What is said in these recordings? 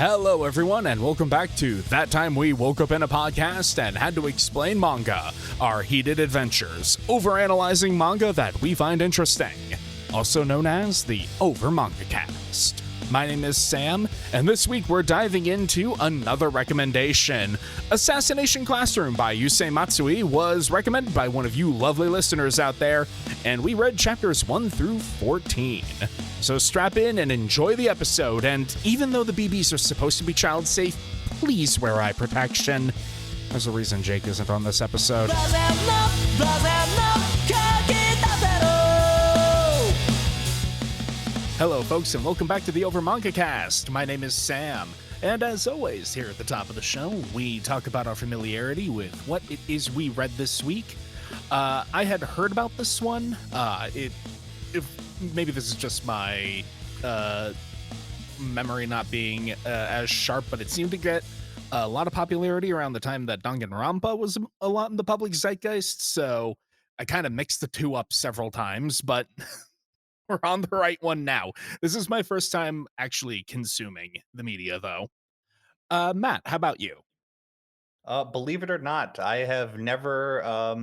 Hello everyone and welcome back to That Time We Woke Up in a Podcast and Had to Explain Manga, our heated adventures, overanalyzing manga that we find interesting, also known as the Over Manga Cast. My name is Sam, and this week we're diving into another recommendation. Assassination Classroom by Yusei Matsui was recommended by one of you lovely listeners out there, and we read chapters 1 through 14. So strap in and enjoy the episode, and even though the BBs are supposed to be child safe, please wear eye protection. There's a reason Jake isn't on this episode. Hello folks, and welcome back to the Over Manga Cast. My name is Sam, and as always, here at the top of the show, we talk about our familiarity with what it is we read this week. I had heard about this one. Maybe this is just my memory not being as sharp, but it seemed to get a lot of popularity around the time that Danganronpa was a lot in the public zeitgeist, so I kind of mixed the two up several times, but we're on the right one now. This is my first time actually consuming the media, though. Matt, how about you? Believe it or not, I have never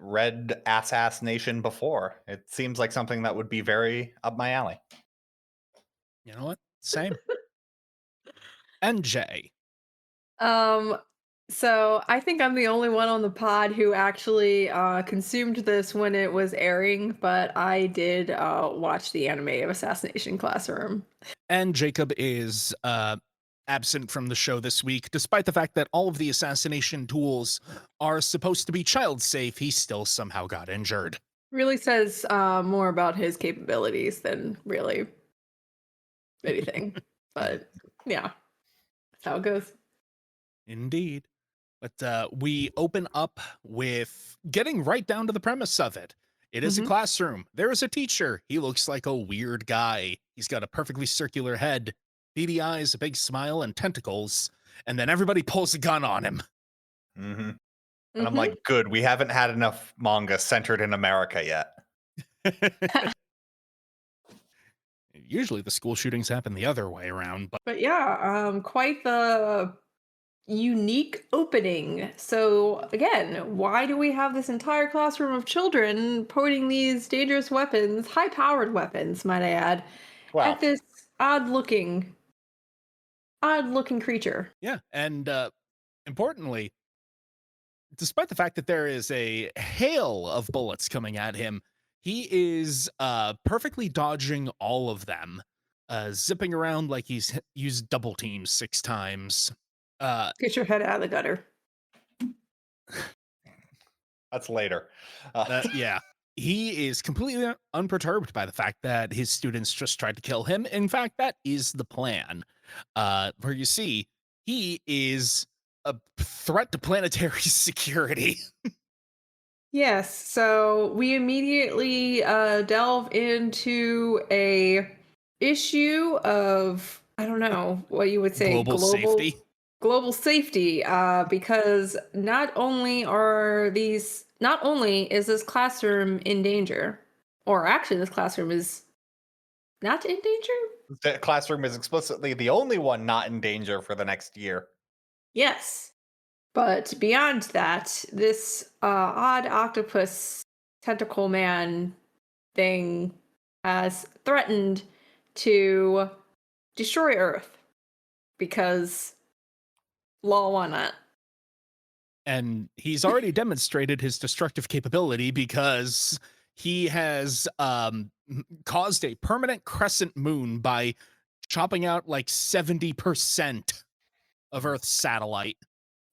read Assassination before. It seems like something that would be very up my alley. You know what? Same. NJ. So I think I'm the only one on the pod who actually consumed this when it was airing, but I did watch the anime of Assassination Classroom. And Jacob is absent from the show this week, despite the fact that all of the assassination tools are supposed to be child safe. He still somehow got injured. Really says more about his capabilities than really anything. But yeah, that's how it goes. Indeed. But we open up with getting right down to the premise of it. It is a classroom. There is a teacher. He looks like a weird guy. He's got a perfectly circular head, beady eyes, a big smile, and tentacles. And then everybody pulls a gun on him. And I'm like, good, we haven't had enough manga centered in America yet. Usually the school shootings happen the other way around. But yeah, quite the unique opening. So again, why do we have this entire classroom of children pointing these dangerous weapons, high-powered weapons, might I add, at this odd-looking creature? Yeah, and importantly, despite the fact that there is a hail of bullets coming at him, he is perfectly dodging all of them, zipping around like he's used double teams 6 times. Get your head out of the gutter. That's later. Yeah. He is completely unperturbed by the fact that his students just tried to kill him. In fact, that is the plan. Where you see, he is a threat to planetary security. Yes, so we immediately delve into a issue of, I don't know what you would say, global safety. Global safety, because not only is this classroom in danger, or actually this classroom is not in danger. The classroom is explicitly the only one not in danger for the next year. Yes, but beyond that, this odd octopus tentacle man thing has threatened to destroy Earth because lol, why not? And he's already demonstrated his destructive capability because he has caused a permanent crescent moon by chopping out like 70% of Earth's satellite.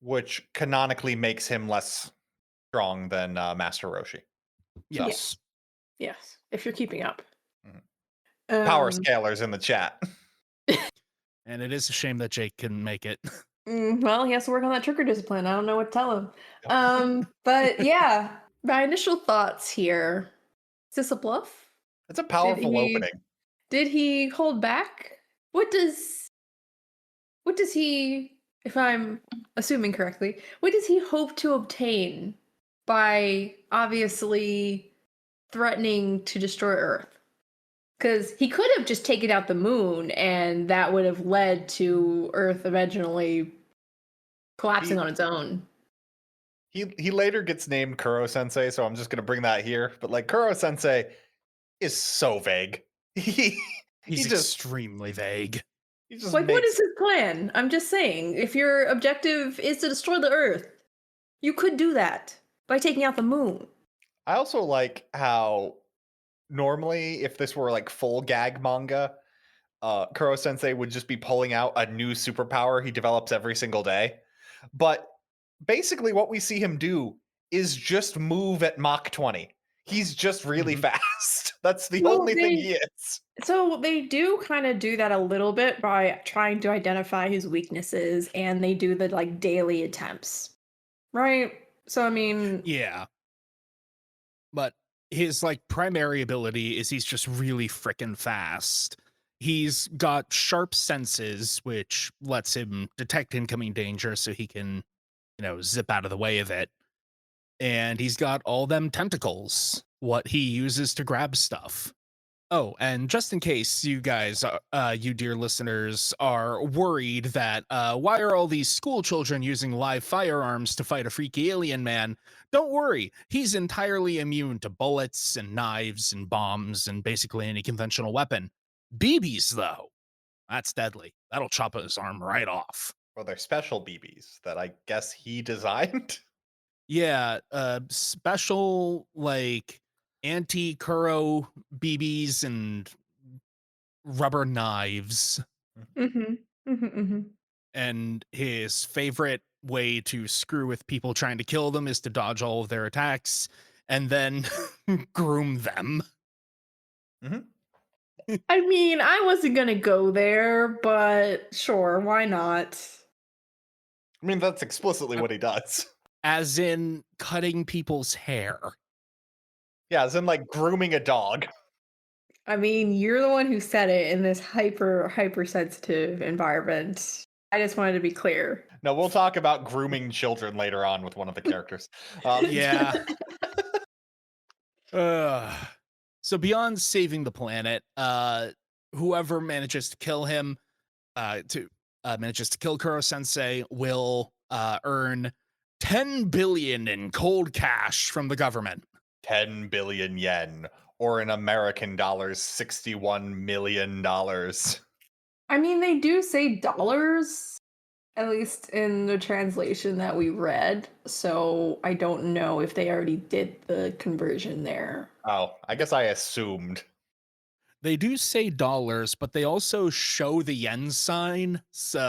Which canonically makes him less strong than Master Roshi. Yes. Yes, if you're keeping up. Power scalers in the chat. And it is a shame that Jake couldn't make it. Well, he has to work on that trigger discipline. I don't know what to tell him. But yeah, my initial thoughts here. Is this a bluff? It's a powerful opening. Did he hold back? What does he, if I'm assuming correctly, what does he hope to obtain by obviously threatening to destroy Earth? Because he could have just taken out the moon, and that would have led to Earth eventually collapsing He on its own. he later gets named Kuro Sensei, so I'm just gonna bring that here. But like Kuro Sensei is so vague. He He's he just extremely vague. he just Like, what makes is his plan? I'm just saying, if your objective is to destroy the Earth, you could do that by taking out the moon. I also like how normally if this were like full gag manga, Kuro Sensei would just be pulling out a new superpower he develops every single day. But basically, what we see him do is just move at Mach 20. He's just really Mhm. fast. That's the Well, only thing he is. So they do kind of do that a little bit by trying to identify his weaknesses, and they do the like daily attempts, right? So I mean, Yeah. But his like primary ability is he's just really freaking fast. He's got sharp senses, which lets him detect incoming danger so he can, zip out of the way of it. And he's got all them tentacles, what he uses to grab stuff. Oh, and just in case you guys, you dear listeners, are worried that why are all these school children using live firearms to fight a freaky alien man? Don't worry, he's entirely immune to bullets and knives and bombs and basically any conventional weapon. BBs, though, that's deadly. That'll chop his arm right off. Well, they're special BBs that I guess he designed. Yeah, special like anti-Kuro BBs and rubber knives. mm-hmm, mm-hmm. And his favorite way to screw with people trying to kill them is to dodge all of their attacks and then groom them. Mhm. I mean, I wasn't gonna go there, but sure, why not? I mean, that's explicitly what he does. As in cutting people's hair. Yeah, as in like grooming a dog. I mean, you're the one who said it in this hypersensitive environment. I just wanted to be clear. No, we'll talk about grooming children later on with one of the characters. Yeah. So beyond saving the planet, whoever manages to kill him, manages to kill Kuro Sensei will earn 10 billion in cold cash from the government. 10 billion yen, or in American dollars, $61 million. I mean, they do say dollars, at least in the translation that we read. So I don't know if they already did the conversion there. Oh, I guess I assumed. They do say dollars, but they also show the yen sign. So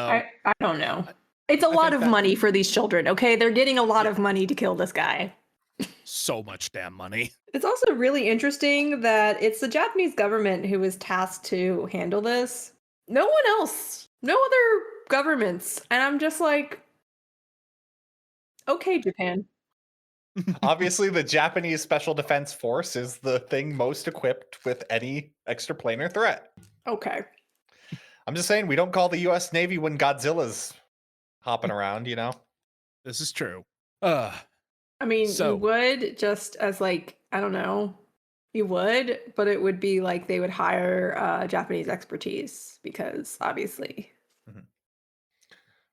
I don't know. It's a I lot think of that- money for these children, okay? They're getting a lot of money to kill this guy. so much damn money. It's also really interesting that it's the Japanese government who is tasked to handle this. No one else. No other governments. And I'm just like, okay, Japan. Obviously, the Japanese Special Defense Force is the thing most equipped with any extraplanar threat. Okay. I'm just saying, we don't call the US Navy when Godzilla's hopping around, you know? This is true. I mean, So- you would just as like, I don't know, you would, but it would be like they would hire Japanese expertise because obviously.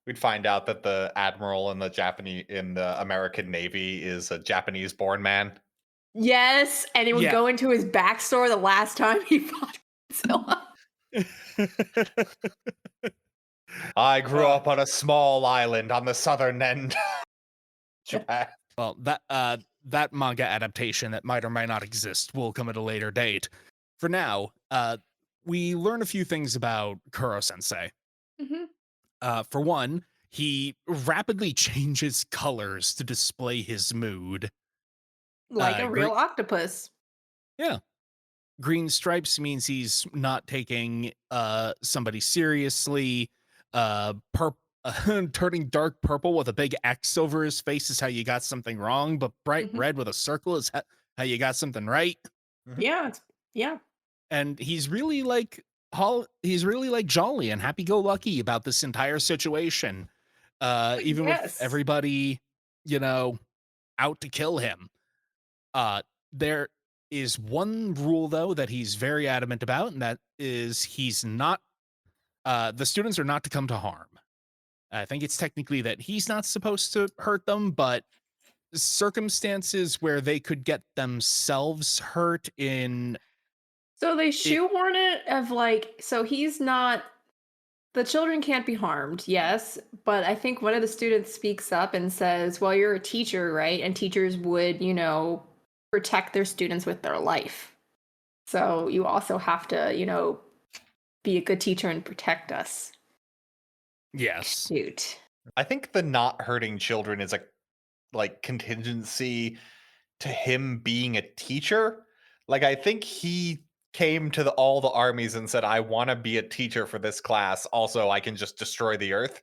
We'd find out that the admiral in the American Navy is a Japanese-born man. Yes, and it would Yeah. go into his backstory the last time he fought Godzilla. I grew up on a small island on the southern end. Japan. Well, that manga adaptation that might or might not exist will come at a later date. For now, we learn a few things about Kuro Sensei. Mhm. For one, he rapidly changes colors to display his mood. Like a real great- octopus. Green stripes means he's not taking somebody seriously. Turning dark purple with a big X over his face is how you got something wrong, but bright Mhm. red with a circle is how you got something right. Yeah, yeah. And he's really like jolly and happy-go-lucky about this entire situation. Even with Yes. everybody, out to kill him. There is one rule though that he's very adamant about, and that is he's not the students are not to come to harm. I think it's technically that he's not supposed to hurt them, but circumstances where they could get themselves hurt in So they it. shoehorn it of like, so he's not, the children can't be harmed, yes, but I think one of the students speaks up and says, well, you're a teacher, right? And teachers would, protect their students with their life. So you also have to, be a good teacher and protect us. Yes. Shoot. I think the not hurting children is a like contingency to him being a teacher. Like I think he came to all the armies and said, "I want to be a teacher for this class. Also, I can just destroy the earth."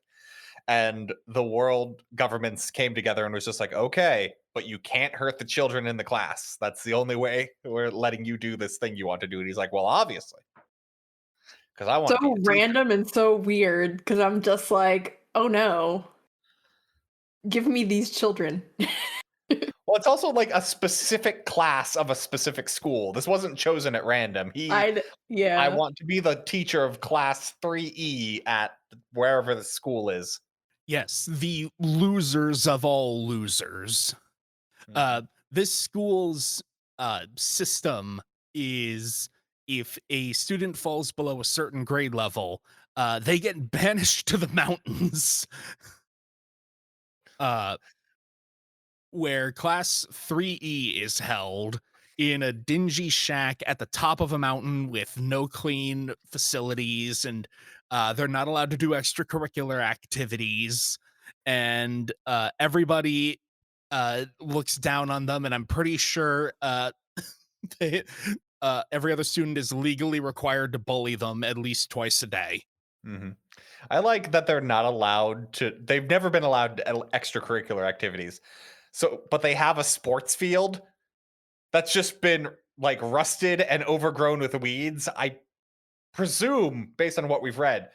And the world governments came together and was just like, "Okay, but you can't hurt the children in the class. That's the only way we're letting you do this thing you want to do." And he's like, "Well, obviously, because I want So to be a teacher." random and so weird because I'm just like, oh no, give me these children. Well, it's also like a specific class of a specific school. This wasn't chosen at random. I Yeah. want to be the teacher of class 3E at wherever the school is. Yes, the losers of all losers. Mhm. This school's system is if a student falls below a certain grade level, they get banished to the mountains. Uh, where class 3E is held in a dingy shack at the top of a mountain with no clean facilities, and they're not allowed to do extracurricular activities, and everybody looks down on them, and I'm pretty sure they, every other student is legally required to bully them at least twice a day. Mhm. I like that they're not allowed to they've never been allowed extracurricular activities. So, but they have a sports field that's just been like rusted and overgrown with weeds. I presume, based on what we've read,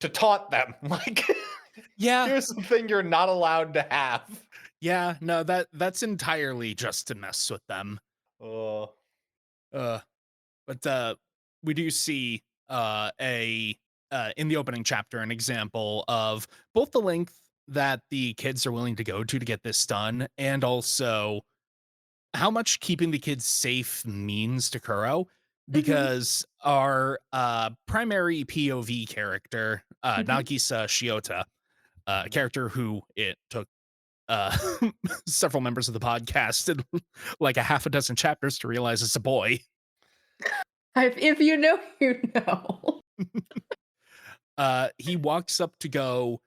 to taunt them. Like, Yeah, here's something you're not allowed to have. yeah, no, that's entirely just to mess with them. Oh. Uh, But we do see a in the opening chapter an example of both the length that the kids are willing to go to get this done, and also how much keeping the kids safe means to Kuro. Hmm. Because our primary POV character, Hmm. Nagisa Shiota, a Mhm. character who it took uh, several members of the podcast and like a half a dozen chapters to realize it's a boy. If you know, you know. He walks up to go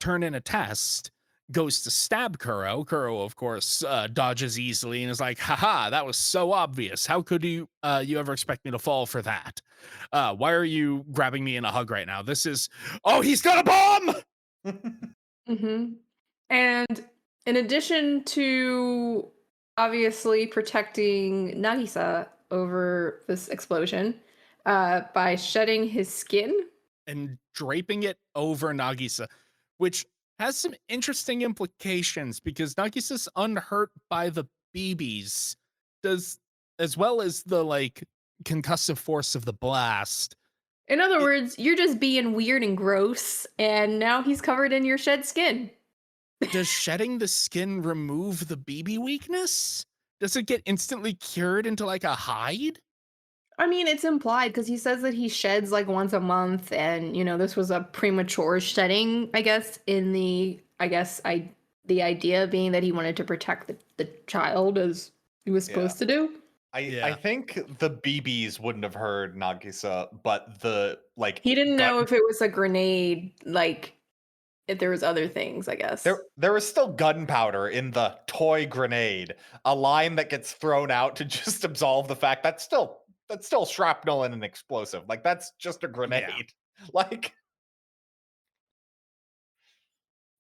turn in a test, goes to stab Kuro. Kuro, of course, dodges easily and is like, haha, that was so obvious. How could you ever expect me to fall for that? Why are you grabbing me in a hug right now? This is, oh, he's got a bomb! Hmm. And in addition to obviously protecting Nagisa over this explosion, by shedding his skin. And draping it over Nagisa, which has some interesting implications because Nagisa's unhurt by the BBs, does as well as the like concussive force of the blast. In other It, words, you're just being weird and gross, and now he's covered in your shed skin. does shedding the skin remove the BB weakness? Does it get instantly cured into like a hide? I mean, it's implied because he says that he sheds like once a month, and this was a premature shedding, I guess. The idea being that he wanted to protect the child as he was Yeah. supposed to do. I Yeah. think the BBs wouldn't have heard Nagisa, but the like He didn't gun know if it was a grenade, like if there was other things, I guess. there is still gunpowder in the toy grenade, a line that gets thrown out to just absolve the fact that's still shrapnel and an explosive. Like that's just a Yeah. grenade. Like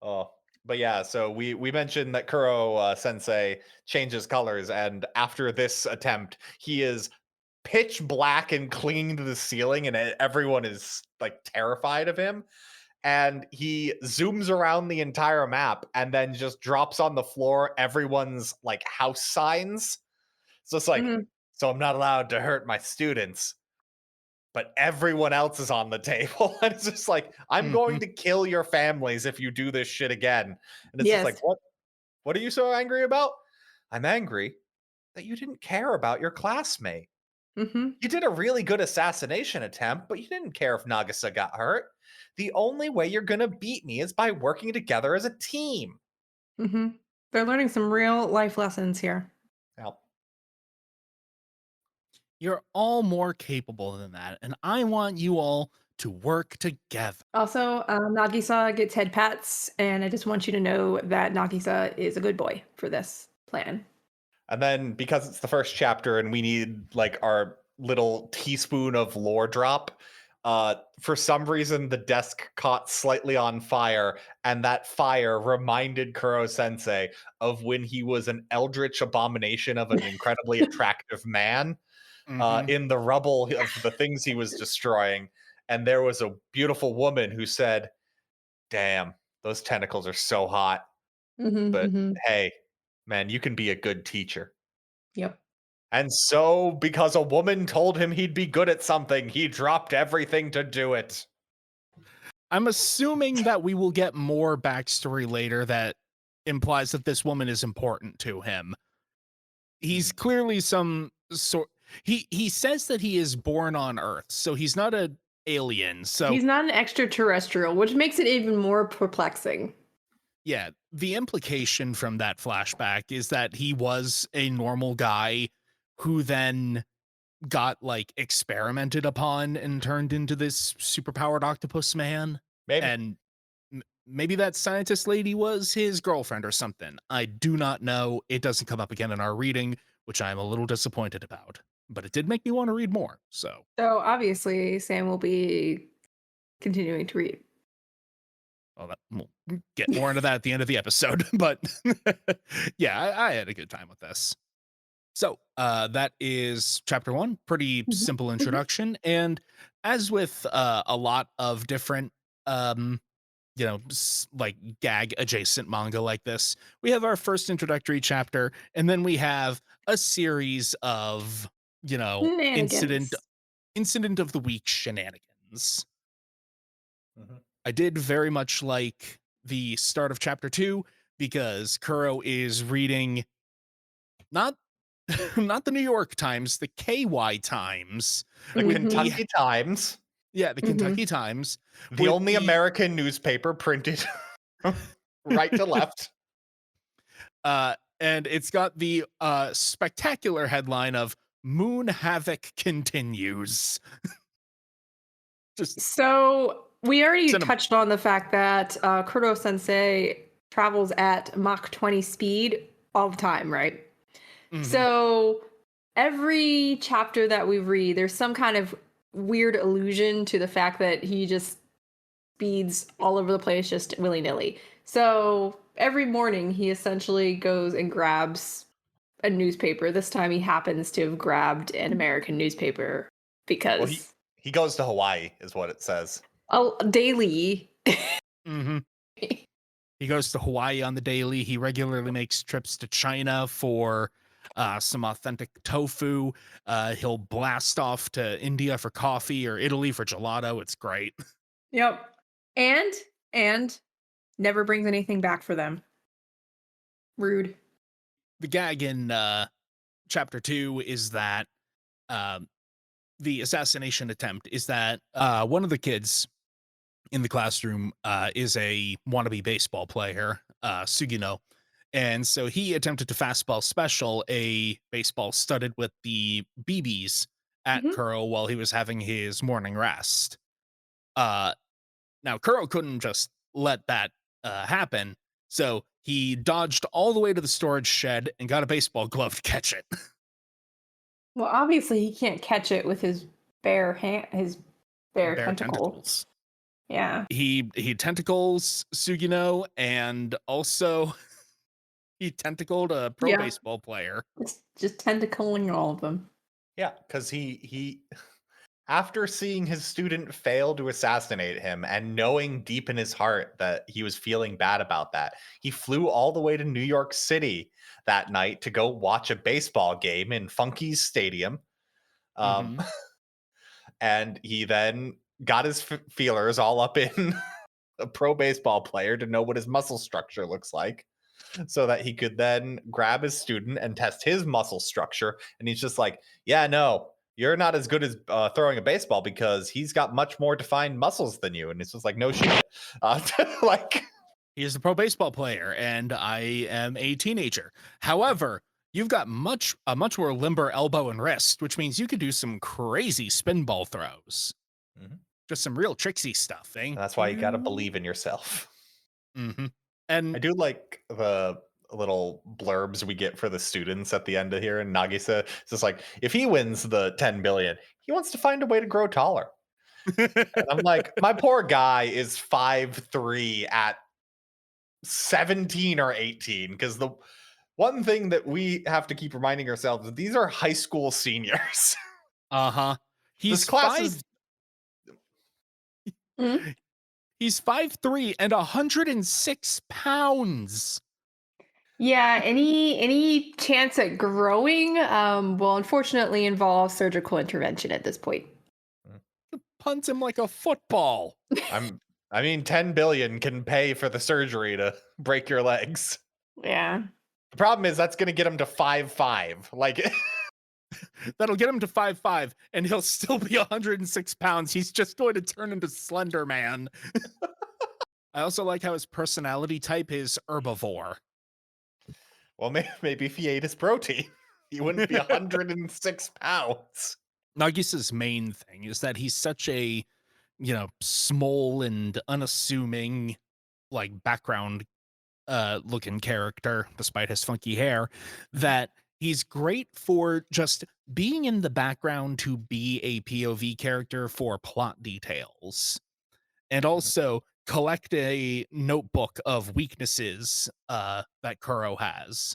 oh, but yeah. So we mentioned that Kuro Sensei changes colors, and after this attempt, he is pitch black and clinging to the ceiling, and everyone is like terrified of him. And he zooms around the entire map and then just drops on the floor everyone's like house signs. So it's like, Mhm. so I'm not allowed to hurt my students, but everyone else is on the table. And it's just like, I'm Mhm. going to kill your families if you do this shit again. And it's just like, Yes. what are you so angry about? I'm angry that you didn't care about your classmate. Mhm. You did a really good assassination attempt, but you didn't care if Nagisa got hurt. The only way you're going to beat me is by working together as a team. Mhm. They're learning some real life lessons here. Now, You're all more capable than that, and I want you all to work together. Also, Nagisa gets head pats, and I just want you to know that Nagisa is a good boy for this plan. and then because it's the first chapter and we need like our little teaspoon of lore drop, for some reason the desk caught slightly on fire, and that fire reminded Kuro Sensei of when he was an eldritch abomination of an incredibly attractive man Mhm. in the rubble of the things he was destroying. And there was a beautiful woman who said, "Damn, those tentacles are so hot. Mhm. But Mhm. hey, man, you can be a good teacher." Yep. And so, because a woman told him he'd be good at something, he dropped everything to do it. I'm assuming that we will get more backstory later that implies that this woman is important to him. He's Hmm. clearly some sort he says that he is born on Earth, so he's not an alien. So He's not an extraterrestrial, which makes it even more perplexing. yeah, the implication from that flashback is that he was a normal guy who then got like experimented upon and turned into this superpowered octopus man. Maybe. And maybe that scientist lady was his girlfriend or something. I do not know. It doesn't come up again in our reading, which I'm a little disappointed about. But it did make me want to read more. So, So obviously, Sam will be continuing to read. well, we'll get more into that at the end of the episode. But yeah, I had a good time with this. So that is chapter one. Pretty Mhm. simple Mhm. introduction, and as with a lot of different, um, like gag adjacent manga like this, we have our first introductory chapter, and then we have a series of Shenanigans. incident of the week shenanigans. Mhm. I did very much like the start of chapter two because Kuro is reading not not the New York Times, the KY Times The with the Mhm. Kentucky Times, yeah, the Mhm. Kentucky Times the with only the American newspaper printed right to left. and it's got the spectacular headline of Moon Havoc continues. Just So we already cinema. touched on the fact that Kurdo Sensei travels at Mach 20 speed all the time, right? Mhm. So every chapter that we read, there's some kind of weird allusion to the fact that he just speeds all over the place, just willy nilly. So every morning, he essentially goes and grabs a newspaper. This time, he happens to have grabbed an American newspaper Well, he because he goes to Hawaii, is what it says. daily. Mhm. He goes to Hawaii on the daily. He regularly makes trips to China for some authentic tofu. He'll blast off to India for coffee or Italy for gelato. It's great. Yep. And and never brings anything back for them. Rude. The gag in chapter two is that um, the assassination attempt is that one of the kids in the classroom is a wannabe baseball player, Sugino. And so he attempted to fastball special a baseball studded with the BBs at Mhm. Kuro while he was having his morning rest. Uh, Now, Kuro couldn't just let that happen. So he dodged all the way to the storage shed and got a baseball glove to catch it. Well, obviously he can't catch it with his bare hand, his bare Bare tentacle. tentacles. Yeah. He tentacles Sugino and also he tentacled a pro Yeah. baseball player. It's just tentacling all of them. Yeah, because he After seeing his student fail to assassinate him and knowing deep in his heart that he was feeling bad about that, he flew all the way to New York City that night to go watch a baseball game in Funky's Stadium. Um, Mhm. and he then got his feelers all up in a pro baseball player to know what his muscle structure looks like so that he could then grab his student and test his muscle structure. And he's just like, yeah, no, you're not as good as throwing a baseball because he's got much more defined muscles than you. And it's just like, no shit. Like, He is a pro baseball player, and I am a teenager. However, you've got a much more limber elbow and wrist, which means you could do some crazy spin ball throws. Mhm. Just some real tricksy stuff, eh? That's why you got to believe in yourself. Mm-hmm. I And do like the little blurbs we get for the students at the end of here. And Nagisa, it's just like, if he wins the 10 billion, he wants to find a way to grow taller. And I'm like, my poor guy is 5'3" at 17 or 18. Because the one thing that we have to keep reminding ourselves is these are high school seniors. uh-huh. This He's class five is Mm. he's 5'3" and 106 pounds. Yeah, any chance at growing will unfortunately involve surgical intervention at this point. Punt him like a football. I mean, 10 billion can pay for the surgery to break your legs. Yeah. The problem is that's going to get him to 5'5". Like, That'll get him to 5'5", and he'll still be 106 pounds. He's just going to turn into Slender Man. I also like how his personality type is herbivore. well, maybe if he ate his protein, he wouldn't be 106 pounds. Nagisa's main thing is that he's such a, small and unassuming, like, background looking character, despite his funky hair, that he's great for just being in the background to be a POV character for plot details. And Mhm. also collect a notebook of weaknesses that Kuro has,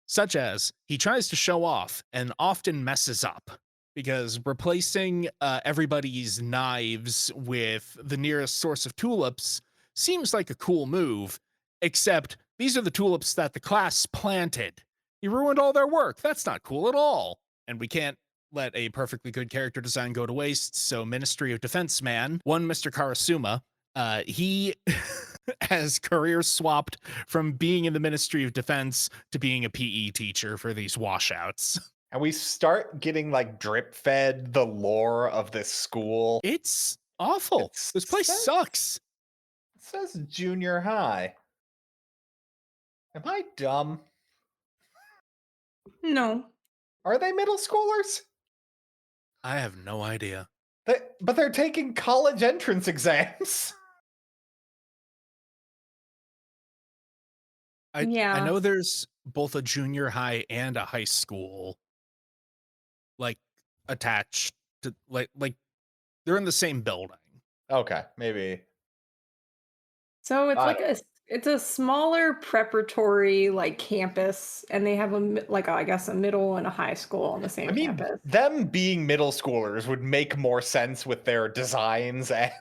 such as he tries to show off and often messes up because replacing everybody's knives with the nearest source of tulips seems like a cool move, except these are the tulips that the class planted. He ruined all their work. That's not cool at all. And we can't let a perfectly good character design go to waste. So, Ministry of Defense man, one Mr. Karasuma, he has career swapped from being in the Ministry of Defense to being a PE teacher for these washouts. And we start getting like drip fed the lore of this school. It's awful. It This place sucks. says junior high. Am I dumb? No. Are they middle schoolers? I have no idea. But they're taking college entrance exams. I Yeah. know there's both a junior high and a high school, like, attached to like they're in the same building. Okay, maybe. So it's I like it's a smaller preparatory like campus, and they have I guess a middle and a high school on the I same mean, campus. them being middle schoolers would make more sense with their designs and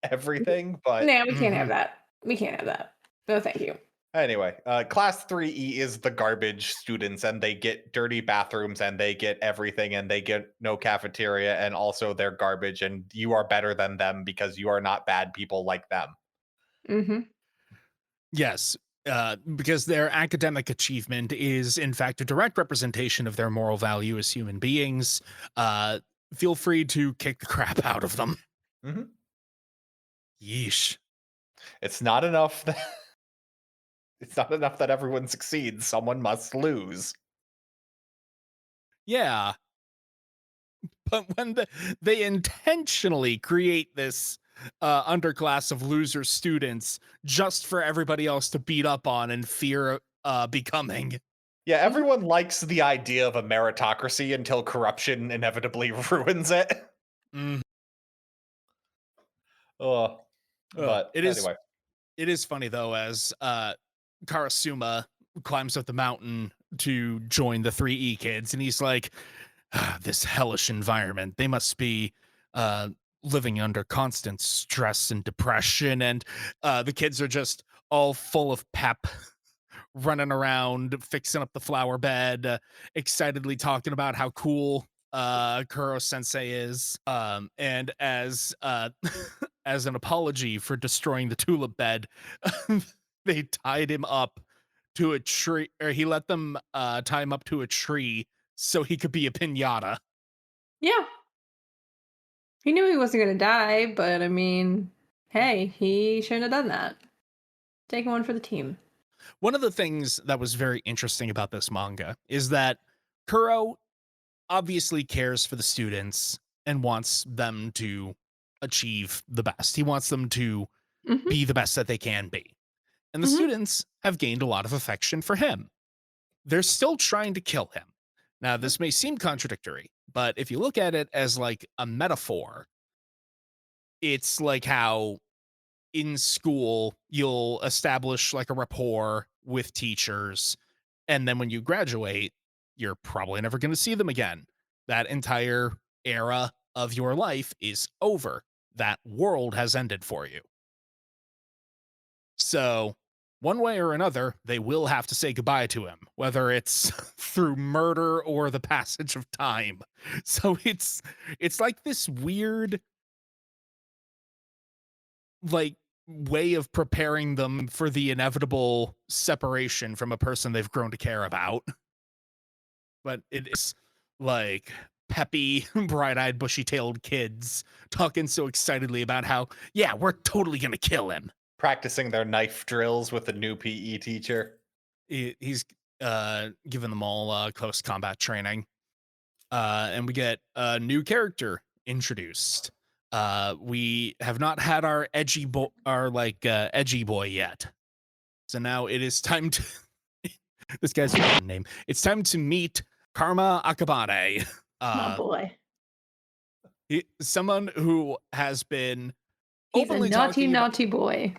everything, but No, we can't have Mhm. that. We can't have that. No, thank you. anyway, class 3E is the garbage students, and they get dirty bathrooms, and they get everything, and they get no cafeteria, and also they're garbage, and you are better than them because you are not bad people like them. Hmm. Yes, because their academic achievement is, in fact, a direct representation of their moral value as human beings. Uh, Feel free to kick the crap out of them. Mhm. Yeesh. It's not enough that it's not enough that everyone succeeds. Someone must lose. Yeah, but when they intentionally create this underclass of loser students just for everybody else to beat up on and fear becoming. Yeah, Mhm. everyone likes the idea of a meritocracy until corruption inevitably ruins it. Mm. Oh, but It is anyway. it is funny though, as Karasuma climbs up the mountain to join the 3E kids, and he's like, This hellish environment. They must be uh, living under constant stress and depression. And the kids are just all full of pep, running around, fixing up the flower bed, excitedly talking about how cool Kuro Sensei is. And as as an apology for destroying the tulip bed, they tied him up to a tree, or he let them tie him up to a tree so he could be a pinata. Yeah. He knew he wasn't gonna die, but I mean, hey, he shouldn't have done that. Taking one for the team. One of the things that was very interesting about this manga is that Kuro obviously cares for the students and wants them to achieve the best. He wants them to Hmm. be the best that they can be. And the Hmm. students have gained a lot of affection for him. They're still trying to kill him. Now, this may seem contradictory, but if you look at it as like a metaphor, it's like how in school you'll establish like a rapport with teachers, and then when you graduate you're probably never going to see them again. That entire era of your life is over. That world has ended for you. So one way or another they will have to say goodbye to him, whether it's through murder or the passage of time. So it's like this weird, like, way of preparing them for the inevitable separation from a person they've grown to care about. But it is like peppy, bright-eyed, bushy-tailed kids talking so excitedly about how, yeah, we're totally gonna kill him. Practicing their knife drills with the new PE teacher. He's giving them all close combat training. And we get a new character introduced. We have not had our edgy boy yet. So now it is time to this guy's name. It's time to meet Karma Akabane. My Uh, boy. Someone who has been He's a openly naughty, talking about, naughty boy.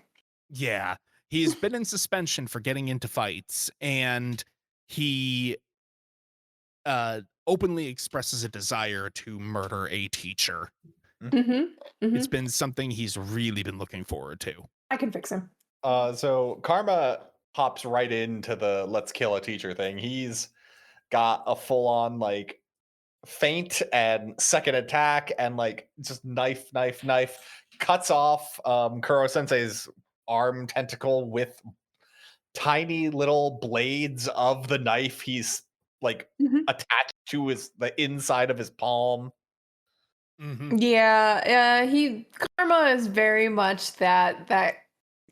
yeah, he's been in suspension for getting into fights, and he openly expresses a desire to murder a teacher. Hmm. Hmm. It's been something he's really been looking forward to. I can fix him. So Karma pops right into the let's kill a teacher thing. He's got a full on like feint and second attack and like just knife, cuts off Kuro Sensei's arm tentacle with tiny little blades of the knife he's like Hmm. attached to the inside of his palm. Hmm. Yeah, he Karma is very much that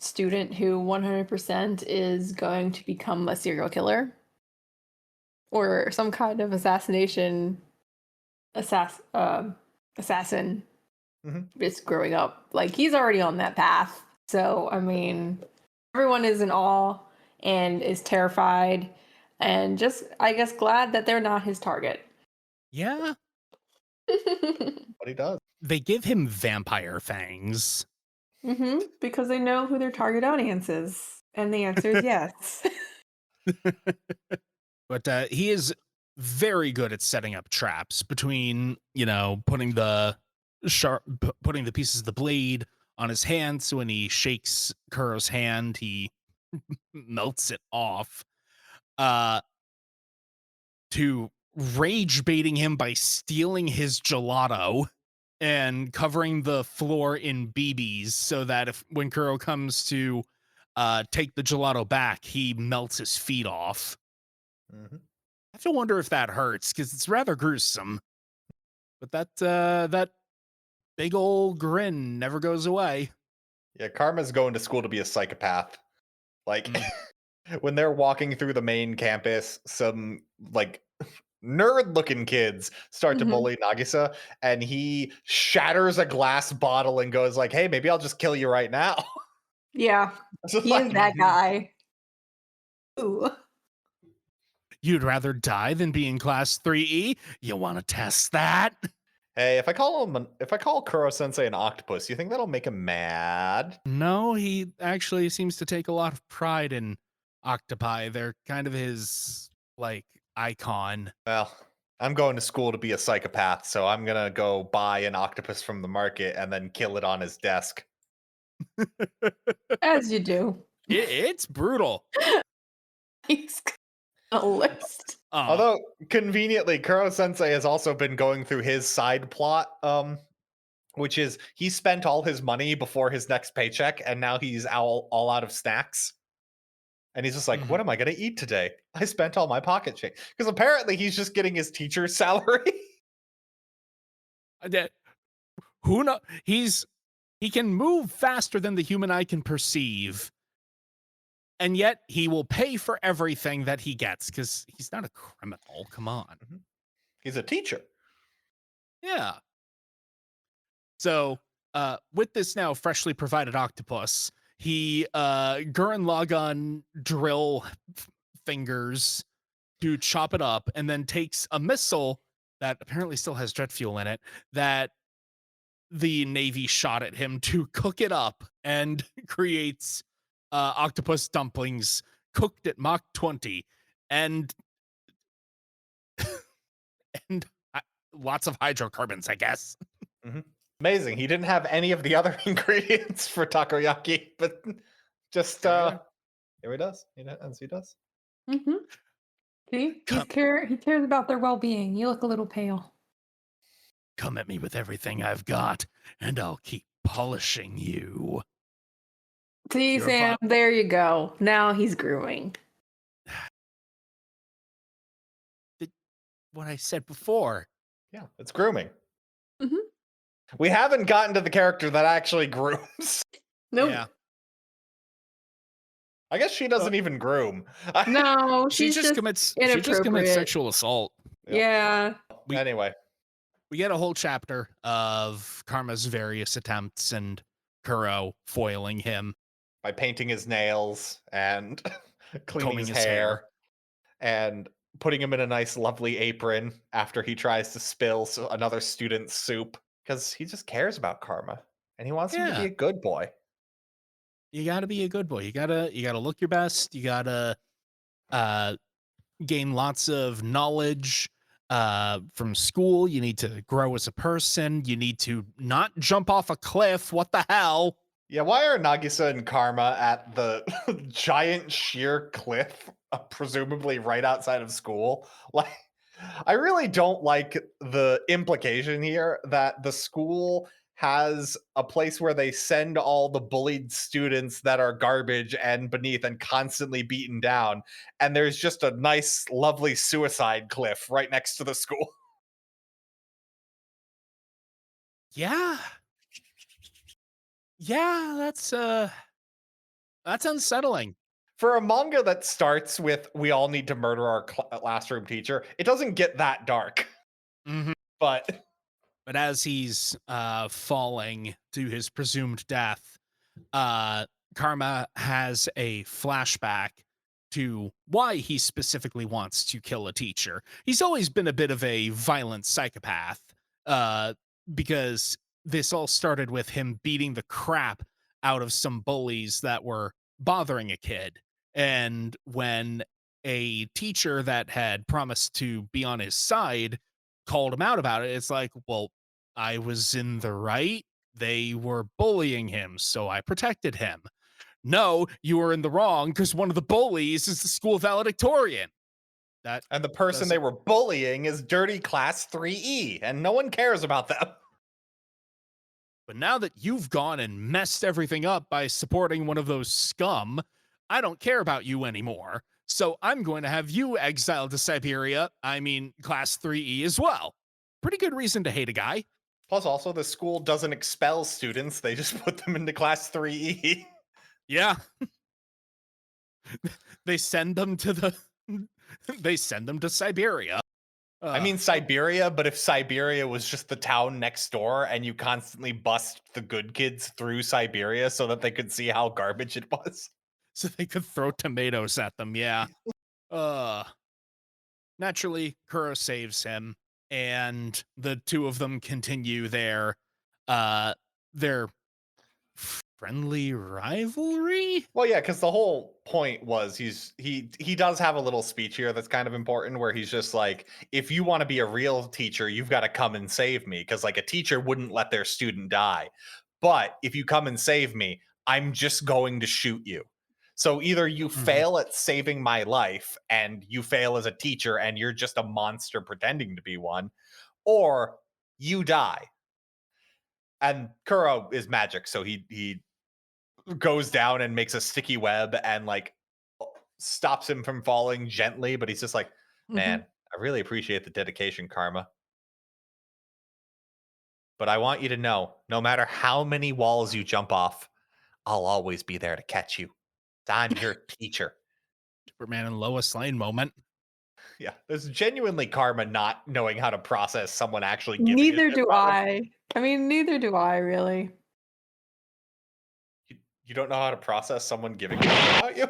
student who 100% is going to become a serial killer or some kind of assassin Mhm. just growing up. Like he's already on that path. So I mean, everyone is in awe and is terrified and just I guess glad that they're not his target. Yeah, What he does. they give him vampire fangs. Because they know who their target audience is. And the answer is yes. But he is very good at setting up traps between, putting the pieces of the blade on his hand, so when he shakes Kuro's hand, he melts it off. Uh, to rage baiting him by stealing his gelato and covering the floor in BBs so that if when Kuro comes to take the gelato back, he melts his feet off. Mhm. I have to wonder if that hurts because it's rather gruesome. But that big old grin never goes away. Yeah, Karma's going to school to be a psychopath. Like Mm. when they're walking through the main campus, some like nerd-looking kids start to Mhm. bully Nagisa, and he shatters a glass bottle and goes like, "Hey, maybe I'll just kill you right now." Yeah. Just He is like, that guy. Ooh. You'd rather die than be in class 3E? You want to test that? hey, if I call Kuro Sensei an octopus, you think that'll make him mad? No, he actually seems to take a lot of pride in octopi. They're kind of his like icon. Well, I'm going to school to be a psychopath, so I'm gonna go buy an octopus from the market and then kill it on his desk. As you do. It's brutal. He's got a list. Although conveniently, Kuro Sensei has also been going through his side plot, which is he spent all his money before his next paycheck, and now he's all out of snacks. And he's just like, "What am I going to eat today? I spent all my pocket change." Because apparently he's just getting his teacher's salary. That who know he can move faster than the human eye can perceive, and yet he will pay for everything that he gets because he's not a criminal. Come on. He's a teacher. Yeah. So, with this now freshly provided octopus, he Gurren Lagann drill fingers to chop it up, and then takes a missile that apparently still has jet fuel in it that the Navy shot at him to cook it up, and creates octopus dumplings cooked at Mach 20, and and lots of hydrocarbons, I guess. Amazing. He didn't have any of the other ingredients for takoyaki, but just here he does. As he does. Mm-hmm. See, he cares about their well-being. You look a little pale. Come at me with everything I've got, and I'll keep polishing you. See, You're Sam, there you go. Now he's grooming. What I said before. Yeah, it's grooming. Mm-hmm. We haven't gotten to the character that actually grooms. Nope. Yeah. I guess she doesn't even groom. No, She she's just commits inappropriate. sexual assault. Yeah. Anyway, we get a whole chapter of Karma's various attempts and Kuro foiling him by painting his nails and cleaning combing his hair and putting him in a nice lovely apron after he tries to spill another student's soup, because he just cares about Karma and he wants him to be a good boy. You gotta be a good boy. You gotta look your best. You gotta gain lots of knowledge from school. You need to grow as a person. You need to not jump off a cliff. What the hell? Yeah, why are Nagisa and Karma at the giant sheer cliff, presumably right outside of school? Like, I really don't like the implication here that the school has a place where they send all the bullied students that are garbage and beneath and constantly beaten down, and there's just a nice, lovely suicide cliff right next to the school. Yeah. Yeah, that's unsettling. For a manga that starts with "we all need to murder our classroom teacher," it doesn't get that dark. Mm-hmm. But as he's falling to his presumed death, Karma has a flashback to why he specifically wants to kill a teacher. He's always been a bit of a violent psychopath, because this all started with him beating the crap out of some bullies that were bothering a kid. And when a teacher that had promised to be on his side called him out about it, it's like, well, I was in the right. They were bullying him, so I protected him. No, you were in the wrong because one of the bullies is the school valedictorian. And the person they were bullying is dirty class 3E, and no one cares about them. But now that you've gone and messed everything up by supporting one of those scum, I don't care about you anymore. So I'm going to have you exiled to Siberia. I mean, class 3E as well. Pretty good reason to hate a guy. Plus, also, the school doesn't expel students. They just put them into class 3E. Yeah. They send them to Siberia. I mean Siberia, but if Siberia was just the town next door and you constantly bust the good kids through Siberia so that they could see how garbage it was. So they could throw tomatoes at them, yeah. Naturally, Kuro saves him, and the two of them continue their friendly rivalry? Well, yeah, because the whole point was he does have a little speech here that's kind of important where he's just like, if you want to be a real teacher, you've got to come and save me. Because like a teacher wouldn't let their student die. But if you come and save me, I'm just going to shoot you. So either you Mhm. fail at saving my life and you fail as a teacher and you're just a monster pretending to be one, or you die. And Kuro is magic, so he goes down and makes a sticky web and like stops him from falling gently, but he's just like, Mhm. man, I really appreciate the dedication, Karma. But I want you to know, no matter how many walls you jump off, I'll always be there to catch you. I'm your teacher. Superman and Lois Lane moment. Yeah, there's genuinely Karma not knowing how to process someone actually giving a Neither shit do about him. I. I mean, neither do I really. You don't know how to process someone giving a shit about you?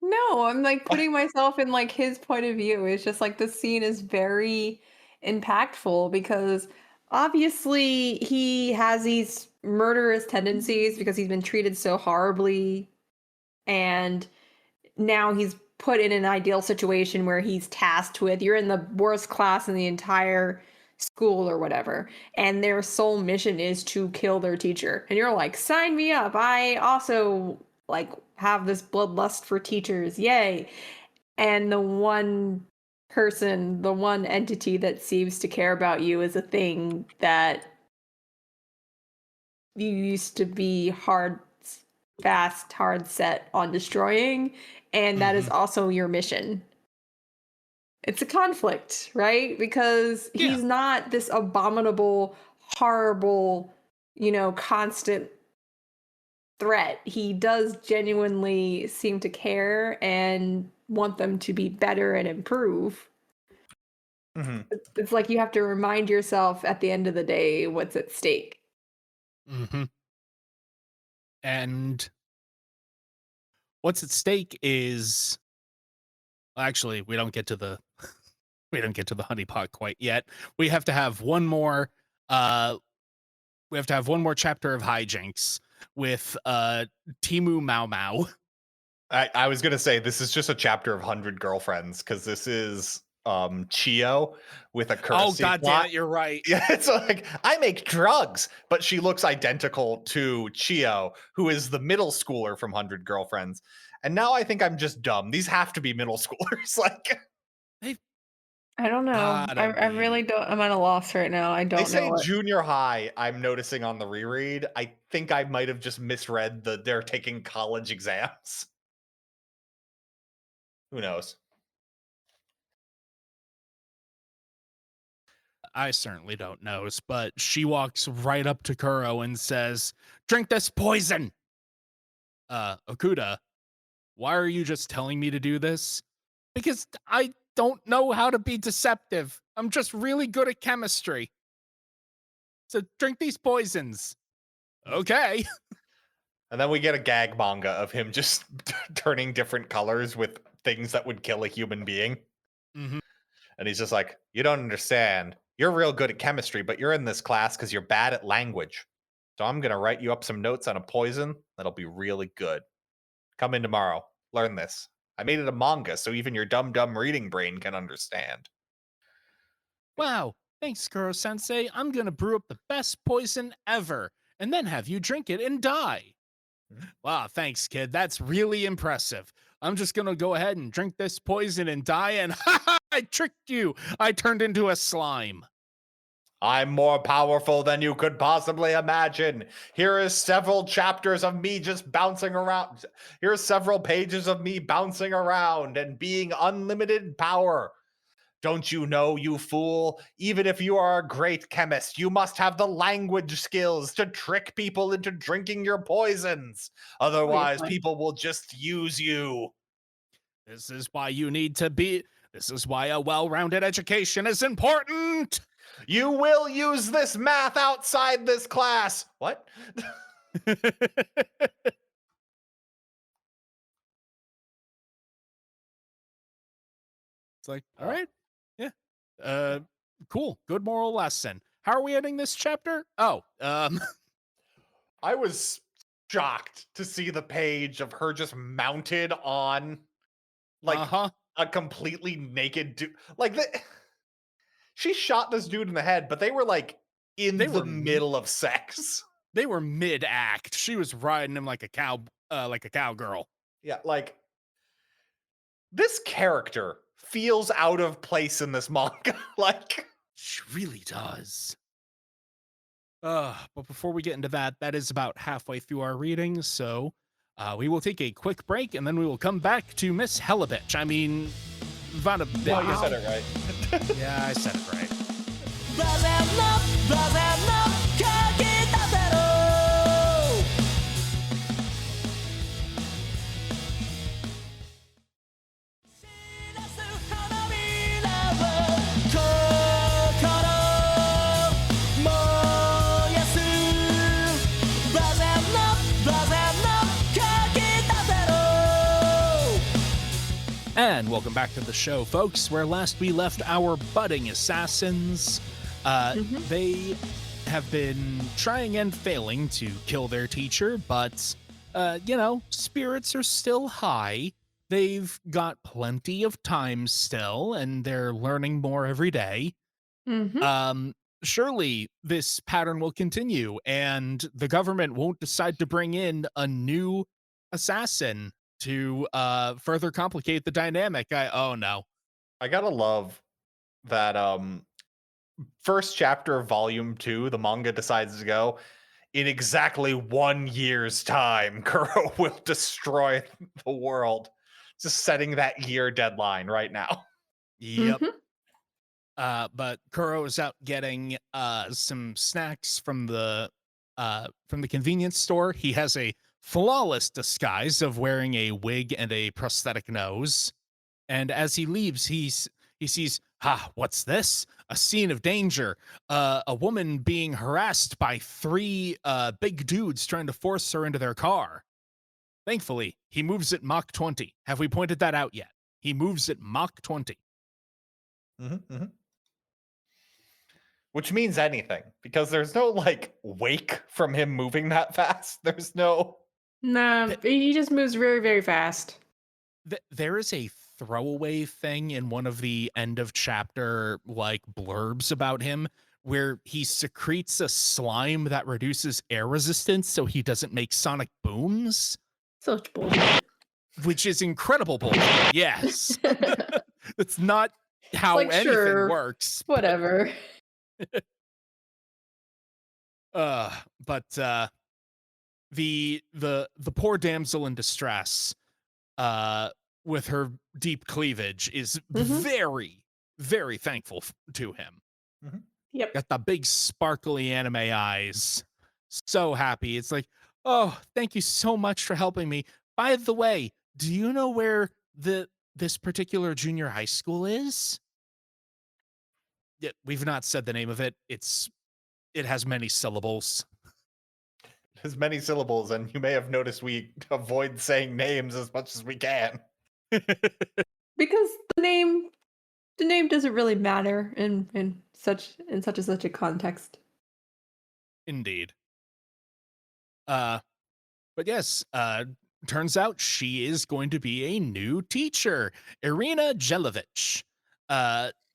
No, I'm like putting myself in like his point of view. It's just like the scene is very impactful because obviously he has these murderous tendencies because he's been treated so horribly, and now he's put in an ideal situation where he's tasked with, you're in the worst class in the entire school or whatever, and their sole mission is to kill their teacher, and you're like, sign me up, I also like have this bloodlust for teachers, yay. And the one person, the one entity that seems to care about you is a thing that you used to be fast, hard set on destroying, and that is Mhm. also your mission. It's a conflict, right? Because Yeah. he's not this abominable, horrible, constant threat. He does genuinely seem to care and want them to be better and improve. Mhm. It's like you have to remind yourself at the end of the day what's at stake. Mhm. And what's at stake is actually we don't get to the we don't get to the honeypot quite yet. We have to have one more uh we have to have one more chapter of hijinks with Timu Mau Mau. I was gonna say this is just a chapter of 100 Girlfriends because this is Chio with a Oh courtesy god damn plot. it, you're right. Yeah, it's like I make drugs, but she looks identical to Chio, who is the middle schooler from 100 Girlfriends. And now I think I'm just dumb. These have to be middle schoolers. Like They've I don't know. I gotta I really be. don't. I'm at a loss right now. I they don't say know it. junior high, I'm noticing on the reread. I think I might have just misread they're taking college exams. Who knows? I certainly don't know, but she walks right up to Kuro and says, "Drink this poison." Okuda, why are you just telling me to do this? Because I don't know how to be deceptive. I'm just really good at chemistry. So drink these poisons. Okay. And then we get a gag manga of him just turning different colors with things that would kill a human being. Mhm. And he's just like, you don't understand. You're real good at chemistry, but you're in this class because you're bad at language. So I'm going to write you up some notes on a poison that'll be really good. Come in tomorrow. Learn this. I made it a manga so even your dumb reading brain can understand. Wow. Thanks, Kuro Sensei. I'm gonna brew up the best poison ever and then have you drink it and die. Mhm. Wow, thanks, kid. That's really impressive. I'm just gonna go ahead and drink this poison and die, and ha ha! I tricked you. I turned into a slime. I'm more powerful than you could possibly imagine. Here is several chapters of me just bouncing around. Here's several pages of me bouncing around and being unlimited power. Don't you know, you fool? Even if you are a great chemist, you must have the language skills to trick people into drinking your poisons. Otherwise, Obviously. people will just use you. This is why you need to be. This is why a well rounded education is important. You will use this math outside this class. What? It's like, all Uh, right. Yeah. Uh, cool. Good moral lesson. How are we ending this chapter? Oh, I was shocked to see the page of her just mounted on like a completely naked dude. Like she shot this dude in the head, but they were like in the middle of sex. They were mid-act. She was riding him like a cowgirl. Yeah, like this character feels out of place in this manga. Like She really does. But before we get into that, that is about halfway through our reading, so we will take a quick break and then we will come back to Miss Hellavich. I mean, Vana. Well, you said it right. Yeah, I said it right. And welcome back to the show, folks, where last we left our budding assassins. They have been trying and failing to kill their teacher, but, spirits are still high. They've got plenty of time still, and they're learning more every day. Surely this pattern will continue, and the government won't decide to bring in a new assassin to further complicate the dynamic. Oh no. I gotta love that first chapter of volume 2, the manga decides to go, in exactly 1 year's time, Kuro will destroy the world. Just setting that year deadline right now. Yep. But Kuro is out getting some snacks from the convenience store. He has a flawless disguise of wearing a wig and a prosthetic nose. And as he leaves, he sees, what's this? A scene of danger. A woman being harassed by 3 big dudes trying to force her into their car. Thankfully, he moves at Mach 20. Have we pointed that out yet? He moves at Mach 20. Which means anything, because there's no, like, wake from him moving that fast. There's no... Nah, he just moves very, very fast. There is a throwaway thing in one of the end of chapter, like, blurbs about him, where he secretes a slime that reduces air resistance so he doesn't make sonic booms. Such bullshit. Which is incredible bullshit, yes. That's not how anything works. Whatever. But the poor damsel in distress, with her deep cleavage, is very, very thankful to him. Yep. Got the big sparkly anime eyes. So happy. It's like, oh, thank you so much for helping me. By the way, do you know where this particular junior high school is? Yeah, we've not said the name of it. It has many syllables. It has many syllables, and you may have noticed we avoid saying names as much as we can. Because the name doesn't really matter in such a context. Indeed. But yes, turns out she is going to be a new teacher, Irina Jelovich.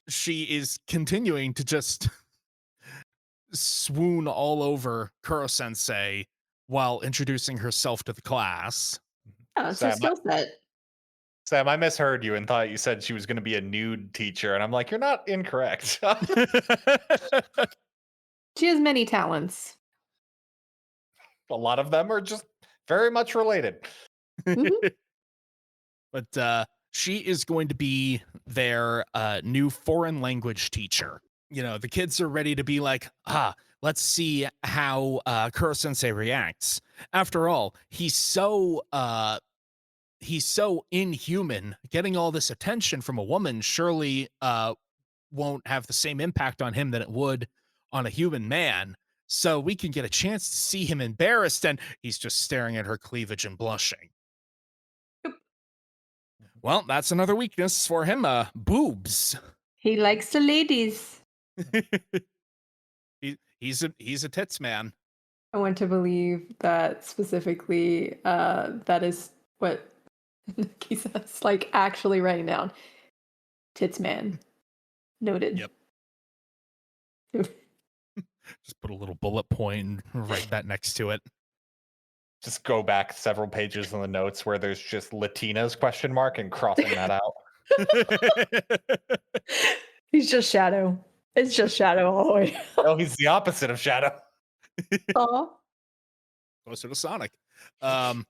She is continuing to just swoon all over Kuro-sensei while introducing herself to the class. Yeah, it's her skill set. Sam, I misheard you and thought you said she was going to be a nude teacher, and I'm like, you're not incorrect. She has many talents. A lot of them are just very much related. But she is going to be their new foreign language teacher. You know, the kids are ready to be like, let's see how Kuro-sensei reacts. After all, he's so inhuman. Getting all this attention from a woman surely won't have the same impact on him that it would on a human man. So we can get a chance to see him embarrassed, and he's just staring at her cleavage and blushing. Well, that's another weakness for him. Boobs. He likes the ladies. He's a tits man. I want to believe that specifically that is what he says, like actually writing down. Tits man. Noted. Yep. Just put a little bullet point and write that next to it. Just go back several pages in the notes where there's just Latinas question mark and crossing that out. He's just Shadow. It's just Shadow all the way. No, he's the opposite of Shadow. Aw. Closer to Sonic. But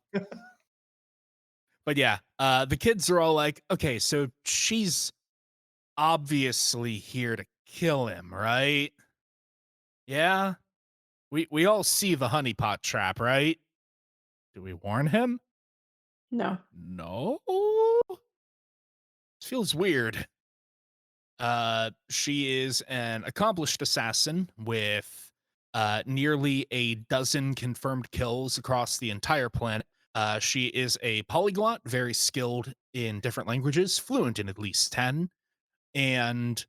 yeah, the kids are all like, okay, so she's obviously here to kill him, right? Yeah. We all see the honeypot trap, right? Do we warn him? No. No. This feels weird. She is an accomplished assassin with nearly a dozen confirmed kills across the entire planet. She is a polyglot, very skilled in different languages, fluent in at least 10, and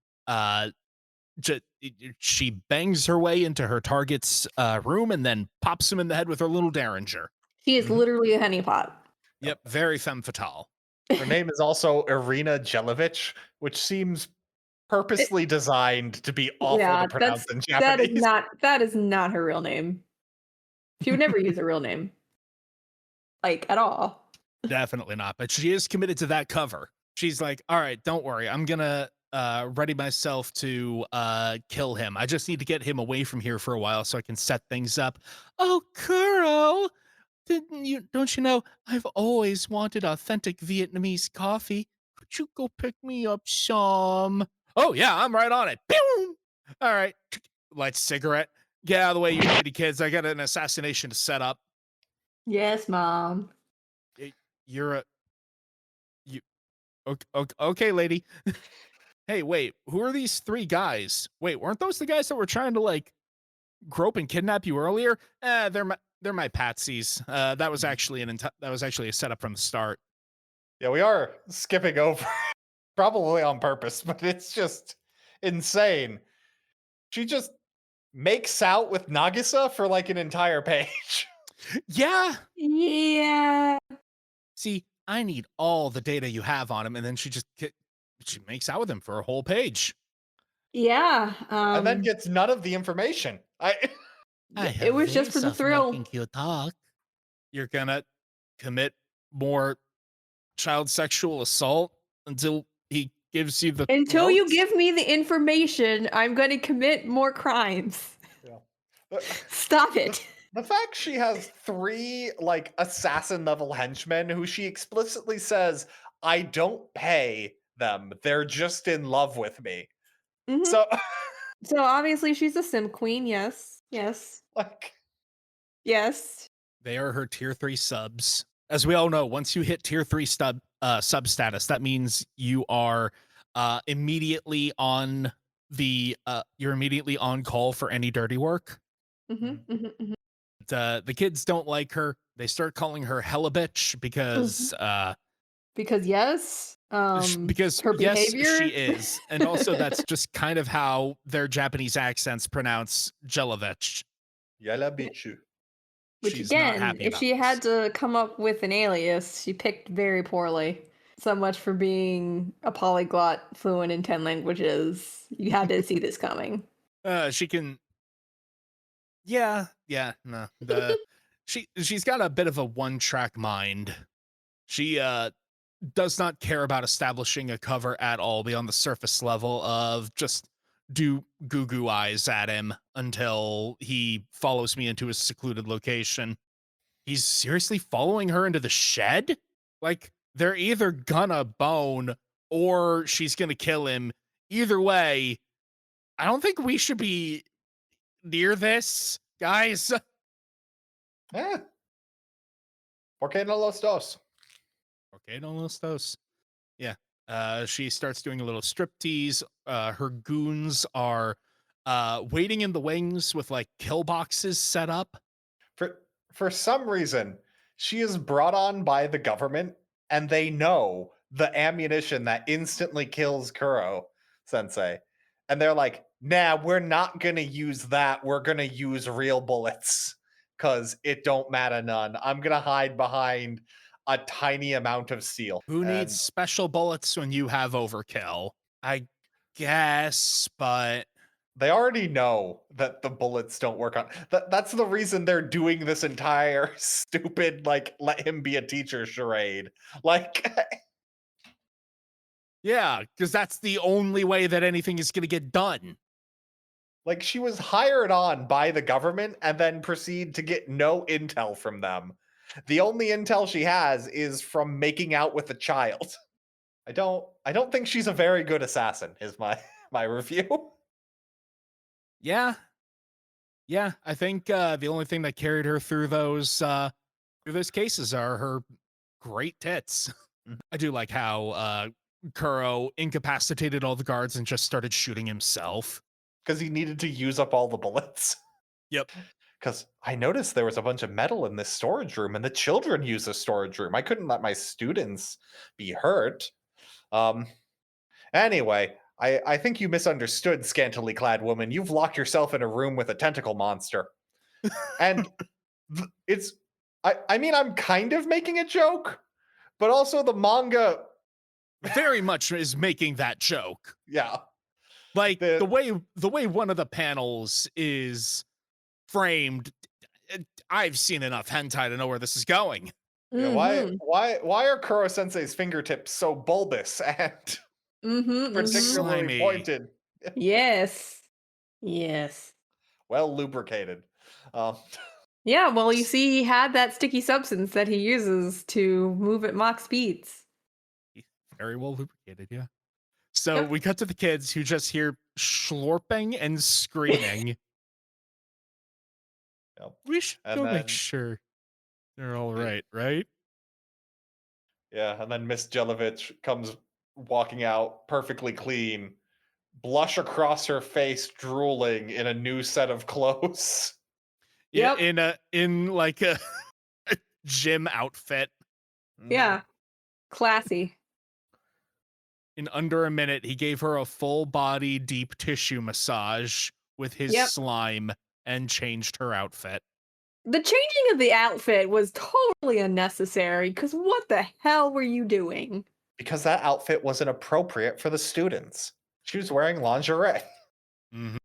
she bangs her way into her target's room and then pops him in the head with her little derringer. She is literally a honeypot. Yep, very femme fatale. Her name is also Irina Jelovich, which seems purposely designed to be awful to pronounce in Japanese. That is not her real name. She would never use a real name. Like at all. Definitely not. But she is committed to that cover. She's like, all right, don't worry. I'm gonna ready myself to kill him. I just need to get him away from here for a while so I can set things up. Oh, Kuro, don't you know I've always wanted authentic Vietnamese coffee? Could you go pick me up some? Oh yeah, I'm right on it. Pew! All right. Light cigarette. Get out of the way, you shitty kids. I got an assassination to set up. Yes, Mom. You okay, lady. Hey, wait, who are these three guys? Wait, weren't those the guys that were trying to like grope and kidnap you earlier? They're my patsies. That was actually a setup from the start. Yeah, we are skipping over, probably on purpose, but it's just insane. She just makes out with Nagisa for like an entire page. Yeah. Yeah. See, I need all the data you have on him, and then she makes out with him for a whole page. Yeah. And then gets none of the information. It was just for the thrill. Making you talk. You're gonna commit more child sexual assault until he gives you the Until you notes? give me the information, I'm going to commit more crimes. Yeah. Stop it. The fact she has 3 like assassin level henchmen who she explicitly says, I don't pay them. They're just in love with me. Mhm. So obviously she's a sim queen. Yes. Yes. like Yes. They are her tier 3 subs. As we all know, once you hit tier 3 sub status, that means you are immediately on you're immediately on call for any dirty work. The kids don't like her. They start calling her hella bitch because yes, because her yes, behavior. she is, and also that's just kind of how their Japanese accents pronounce Jelovich. Yala bichu. Which She's not again, happy if about she this. had to come up with an alias, she picked very poorly. So much for being a polyglot fluent in 10 languages. You had to see this coming. She can. Yeah, no. She's got a bit of a one-track mind. She does not care about establishing a cover at all beyond the surface level of just do goo eyes at him until he follows me into a secluded location. He's seriously following her into the shed? Like, they're either gonna bone or she's gonna kill him. Either way, I don't think we should be near this, guys. Eh. ¿Por qué no los dos? Okay, no los dos. Yeah. She starts doing a little striptease. Her goons are waiting in the wings with like kill boxes set up. For some reason, she is brought on by the government and they know the ammunition that instantly kills Kuro sensei. And they're like, nah, we're not gonna use that. We're gonna use real bullets. because it don't matter none. I'm gonna hide behind a tiny amount of steel. Who needs And special bullets when you have overkill? I guess, but they already know that the bullets don't work on that's the reason they're doing this entire stupid, like, let him be a teacher charade. Like, yeah, because that's the only way that anything is going to get done. like she was hired on by the government and then proceed to get no intel from them. The only intel she has is from making out with a child. I don't think she's a very good assassin, is my my review. Yeah, yeah. I think the only thing that carried her through those cases are her great tits. Mhm. I do like how Kuro incapacitated all the guards and just started shooting himself. Because he needed to use up all the bullets. Yep. Because I noticed there was a bunch of metal in this storage room, and the children use the storage room. I couldn't let my students be hurt. Um. Anyway, I think you misunderstood, scantily clad woman. You've locked yourself in a room with a tentacle monster, and it's. I mean, I'm kind of making a joke, but also the manga. Very much is making that joke. Yeah. Like The- the way one of the panels is framed, I've seen enough hentai to know where this is going. Yeah, Mhm. why are Kuro Sensei's fingertips so bulbous and Mhm. particularly Slimy. pointed? Yes. Yes. Well lubricated. Um, Yeah, well, you see, he had that sticky substance that he uses to move at Mach speeds. Very well lubricated, yeah. So Yep. we cut to the kids who just hear slurping and screaming. Yep. We should And go make then sure they're all right, right? yeah, and then Miss Jelovich comes walking out perfectly clean, blush across her face, drooling in a new set of clothes. Yeah, Yep. in like a gym outfit. Yeah. Classy. In under a minute, he gave her a full body deep tissue massage with his Yep. slime and changed her outfit. The changing of the outfit was totally unnecessary, because what the hell were you doing? Because that outfit wasn't appropriate for the students. She was wearing lingerie. Mm-hmm.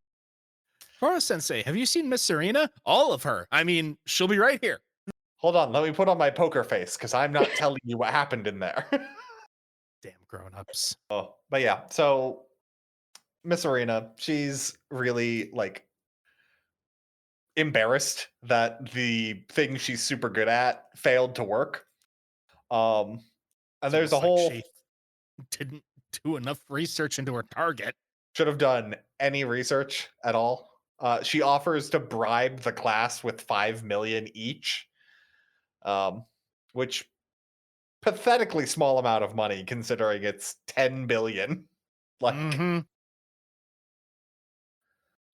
Koro Sensei, have you seen Miss Serena? All of her. I mean, she'll be right here. Hold on, let me put on my poker face because I'm not telling you what happened in there. Damn grown-ups. Oh, but yeah, so Miss Arena, she's really like embarrassed that the thing she's super good at failed to work. And It's there's a almost like whole she didn't do enough research into her target. should have done any research at all. She offers to bribe the class with 5 million each, which pathetically small amount of money considering it's 10 billion. Like, Mhm.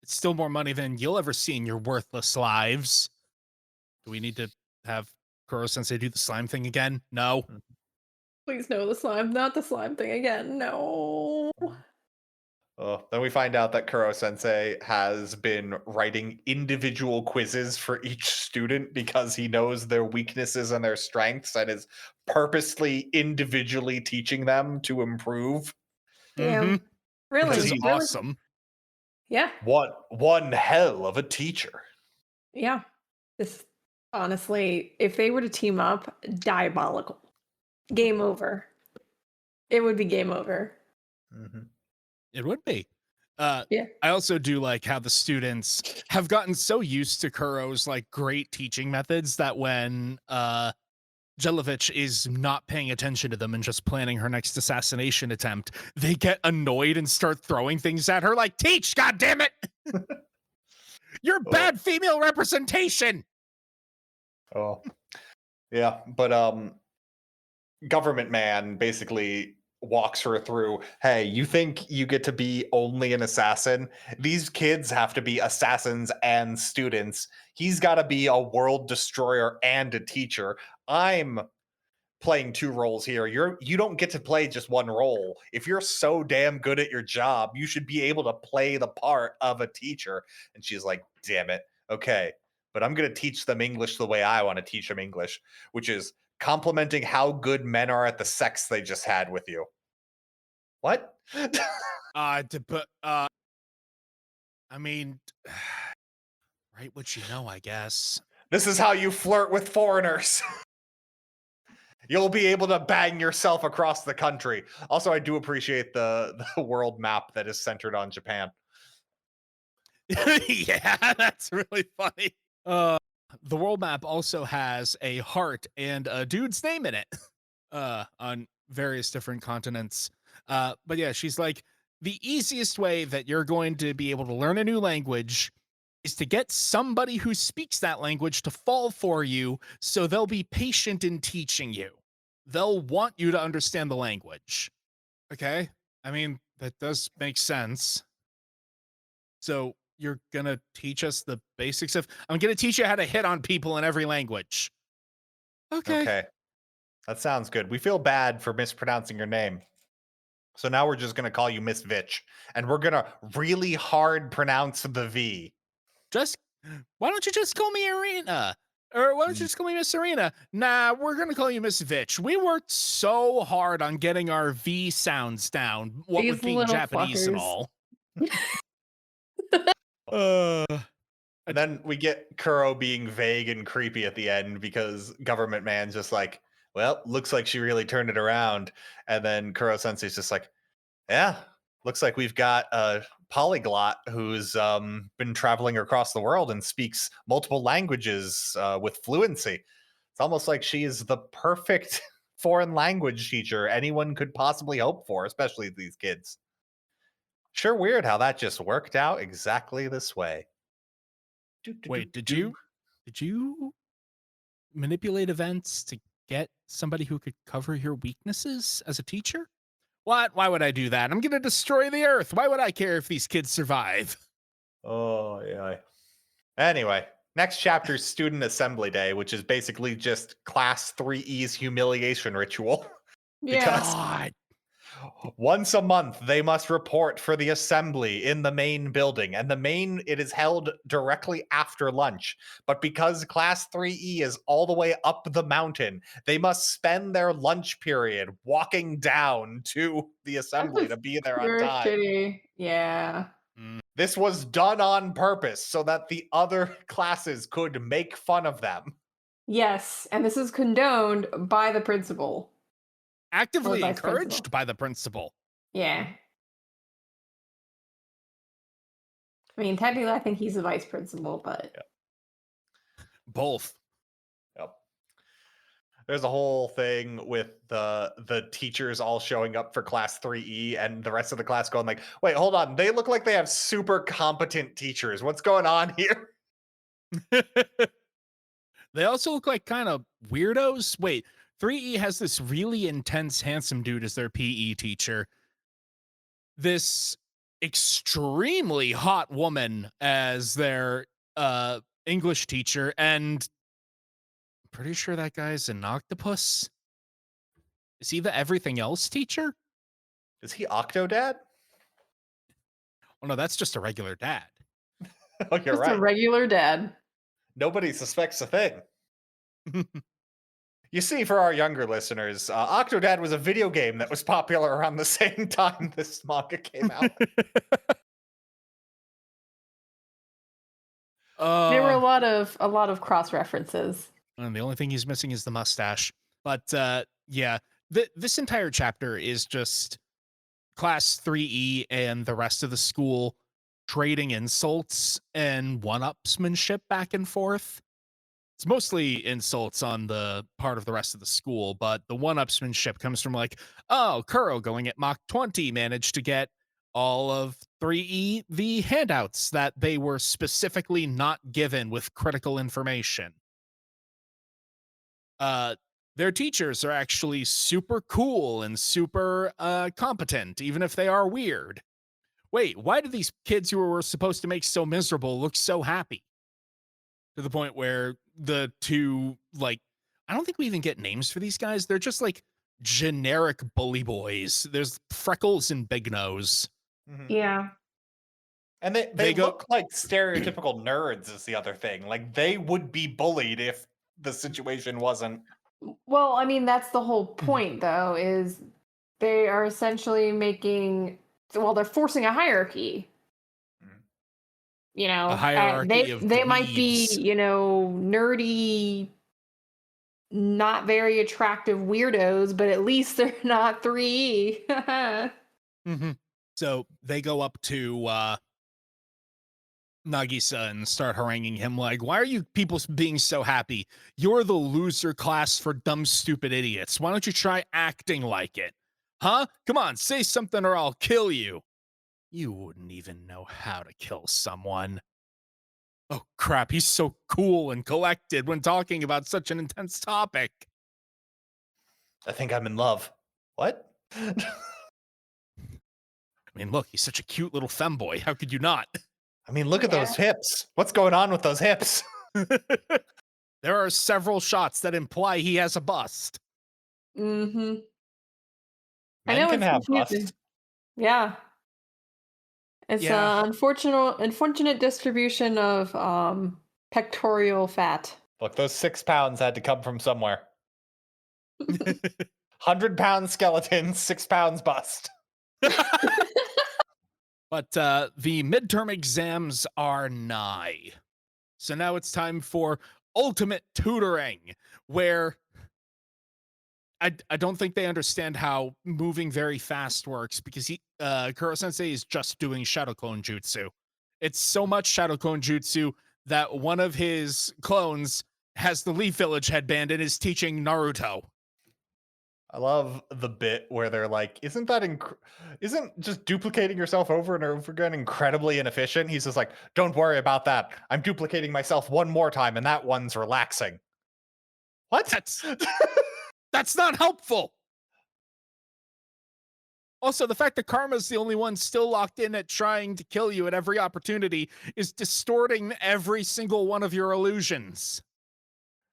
It's still more money than you'll ever see in your worthless lives. Do we need to have Koro Sensei do the slime thing again? No. Please no, the slime, not the slime thing again. No. then we find out that Kuro Sensei has been writing individual quizzes for each student because he knows their weaknesses and their strengths and is purposely individually teaching them to improve. Damn. Which Really? is he's- Really? awesome. Yeah. One hell of a teacher. Yeah. This honestly, if they were to team up, diabolical. Game over. It would be game over. It would be. Yeah. I also do like how the students have gotten so used to Kuro's like great teaching methods that when Jelovich is not paying attention to them and just planning her next assassination attempt, they get annoyed and start throwing things at her like, teach, god damn it! You're bad female representation! Oh. Yeah, but government man basically walks her through, hey, you think you get to be only an assassin? These kids have to be assassins and students. He's got to be a world destroyer and a teacher. I'm playing two roles here. You don't get to play just one role. If you're so damn good at your job, you should be able to play the part of a teacher. And she's like, damn it. Okay, but I'm going to teach them English the way I want to teach them English, which is complimenting how good men are at the sex they just had with you. What? But I mean, right what you know, I guess. This is how you flirt with foreigners. You'll be able to bang yourself across the country. Also, I do appreciate the world map that is centered on Japan. Yeah, that's really funny. The world map also has a heart and a dude's name in it on various different continents. But yeah, she's like, the easiest way that you're going to be able to learn a new language is to get somebody who speaks that language to fall for you so they'll be patient in teaching you. They'll want you to understand the language. Okay? I mean, that does make sense. So you're gonna teach us the basics of I'm gonna teach you how to hit on people in every language. Okay. That sounds good. We feel bad for mispronouncing your name. So now we're just going to call you Miss Vitch. And we're going to really hard pronounce the V. Just why don't you just call me Arena? Or why don't you just call me Miss Arena? Nah, we're gonna call you Miss Vitch. We worked so hard on getting our V sounds down, what These with being little Japanese and fuckers. all. And then we get Kuro being vague and creepy at the end because government man's just like, well, looks like she really turned it around. And then Kuro Sensei's just like, yeah, looks like we've got a polyglot who's been traveling across the world and speaks multiple languages with fluency. It's almost like she is the perfect foreign language teacher anyone could possibly hope for, especially these kids. Sure weird how that just worked out exactly this way. Wait, did you manipulate events to get somebody who could cover your weaknesses as a teacher? What? Why would I do that? I'm gonna destroy the earth. Why would I care if these kids survive? Oh, yeah. Anyway, next chapter's Student Assembly Day, which is basically just Class 3E's humiliation ritual. Yeah. Because God. once a month, they must report for the assembly in the main building. And it is held directly after lunch. But because Class 3E is all the way up the mountain, they must spend their lunch period walking down to the assembly to be there on Pure time. shitty. Yeah. This was done on purpose so that the other classes could make fun of them. Yes, and this is condoned by the principal. Actively vice encouraged principal. by the principal. Yeah. I mean, technically, I think he's the vice principal, but Both. Yep. There's a whole thing with the teachers all showing up for Class 3E and the rest of the class going like, wait, hold on. They look like they have super competent teachers. What's going on here? They also look like kind of weirdos. Wait, 3E has this really intense, handsome dude as their PE teacher. This extremely hot woman as their English teacher, and I'm pretty sure that guy's an octopus. Is he the everything else teacher? Is he Octodad? Oh no, that's just a regular dad. Oh, you're just right. a regular dad. Nobody suspects a thing. You see, for our younger listeners, Octodad was a video game that was popular around the same time this manga came out. There were a lot of cross references. And the only thing he's missing is the mustache. But yeah, this entire chapter is just Class 3E and the rest of the school trading insults and one-upsmanship back and forth. It's mostly insults on the part of the rest of the school, but the one-upsmanship comes from like, oh, Kuro going at Mach 20 managed to get all of 3E the handouts that they were specifically not given with critical information. Their teachers are actually super cool and super competent, even if they are weird. Wait, why do these kids who were supposed to make so miserable look so happy? To the point where the two, like, I don't think we even get names for these guys. They're just like generic bully boys. There's Freckles and Big Nose. Mhm. Yeah. And they They go look like stereotypical nerds is the other thing. Like, they would be bullied if the situation wasn't. Well, I mean, that's the whole Mhm. point, though, is they are essentially making, well, they're forcing a hierarchy. Mhm. a They hierarchy of they might be, dweebs. nerdy, not very attractive weirdos, but at least they're not 3E. hmm So they go up to Nagisa and start haranguing him like, why are you people being so happy? You're the loser class for dumb, stupid idiots. Why don't you try acting like it? Huh? Come on, say something or I'll kill you. You wouldn't even know how to kill someone. Oh crap, he's so cool and collected when talking about such an intense topic. I think I'm in love. What? I mean, look, he's such a cute little femboy. How could you not? I mean, look at Yeah. those hips. What's going on with those hips? There are several shots that imply he has a bust. Mm-hmm. I Men know can it's have confusing. busts. Yeah. It's Yeah. an unfortunate distribution of pectoral fat. Look, those 6 pounds had to come from somewhere. 100-pound skeleton, 6 pounds bust. But the midterm exams are nigh. So now it's time for ultimate tutoring, where I don't think they understand how moving very fast works because Kuro Sensei is just doing Shadow Clone Jutsu. It's so much Shadow Clone Jutsu that one of his clones has the Leaf Village headband and is teaching Naruto. I love the bit where they're like, isn't just duplicating yourself over and over again incredibly inefficient? He's just like, don't worry about that. I'm duplicating myself one more time, and that one's relaxing. What? That's that's not helpful. Also, the fact that Karma's the only one still locked in at trying to kill you at every opportunity is distorting every single one of your illusions.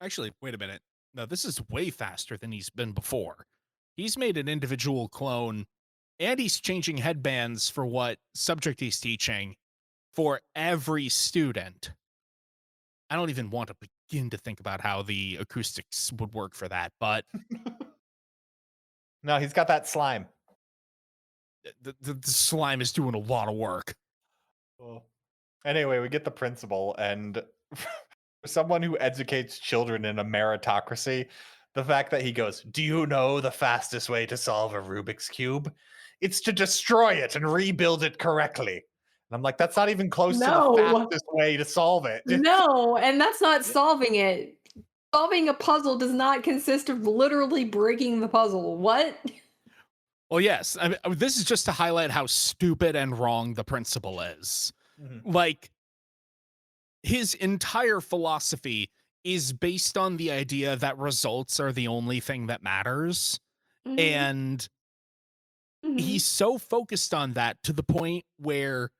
Actually, wait a minute. No, this is way faster than he's been before. He's made an individual clone and he's changing headbands for what subject he's teaching for every student. I don't even want to begin to think about how the acoustics would work for that, but No, he's got that slime. the slime is doing a lot of work. Oh. Anyway, we get the principal, and for someone who educates children in a meritocracy, the fact that he goes, "Do you know the fastest way to solve a Rubik's Cube? It's to destroy it and rebuild it correctly." And I'm like, that's not even close to the No. fastest way to solve it. No, and that's not solving it. Solving a puzzle does not consist of literally breaking the puzzle. What? Well, yes. This is just to highlight how stupid and wrong the principal is. Mhm. Like, his entire philosophy is based on the idea that results are the only thing that matters. Mhm, And mhm, he's so focused on that to the point where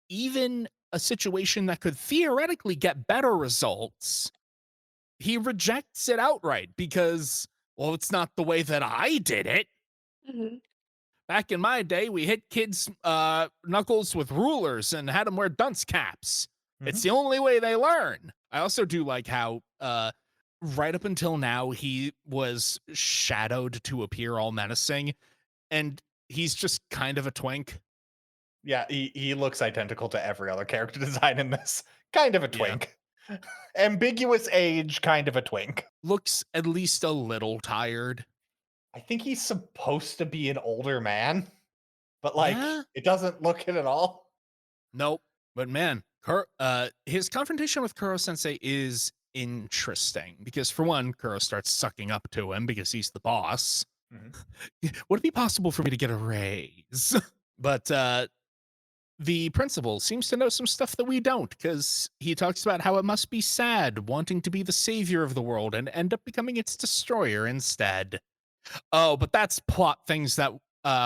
even a situation that could theoretically get better results, he rejects it outright because, well, it's not the way that I did it. mhm, Back in my day, we hit kids' knuckles with rulers and had them wear dunce caps. It's Mhm. the only way they learn. I also do like how, right up until now, he was shadowed to appear all menacing, and he's just kind of a twink. Yeah, he looks identical to every other character design in this. Kind of a Yeah. twink. Ambiguous age, kind of a twink. Looks at least a little tired. I think he's supposed to be an older man, but like Yeah. it doesn't look it at all. Nope. But man, his confrontation with Kuro Sensei is interesting because, for one, Kuro starts sucking up to him because he's the boss. Mhm. Would it be possible for me to get a raise? But the principal seems to know some stuff that we don't because he talks about how it must be sad wanting to be the savior of the world and end up becoming its destroyer instead. Oh, but that's plot things that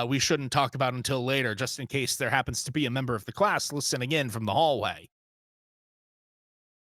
we shouldn't talk about until later, just in case there happens to be a member of the class listening in from the hallway.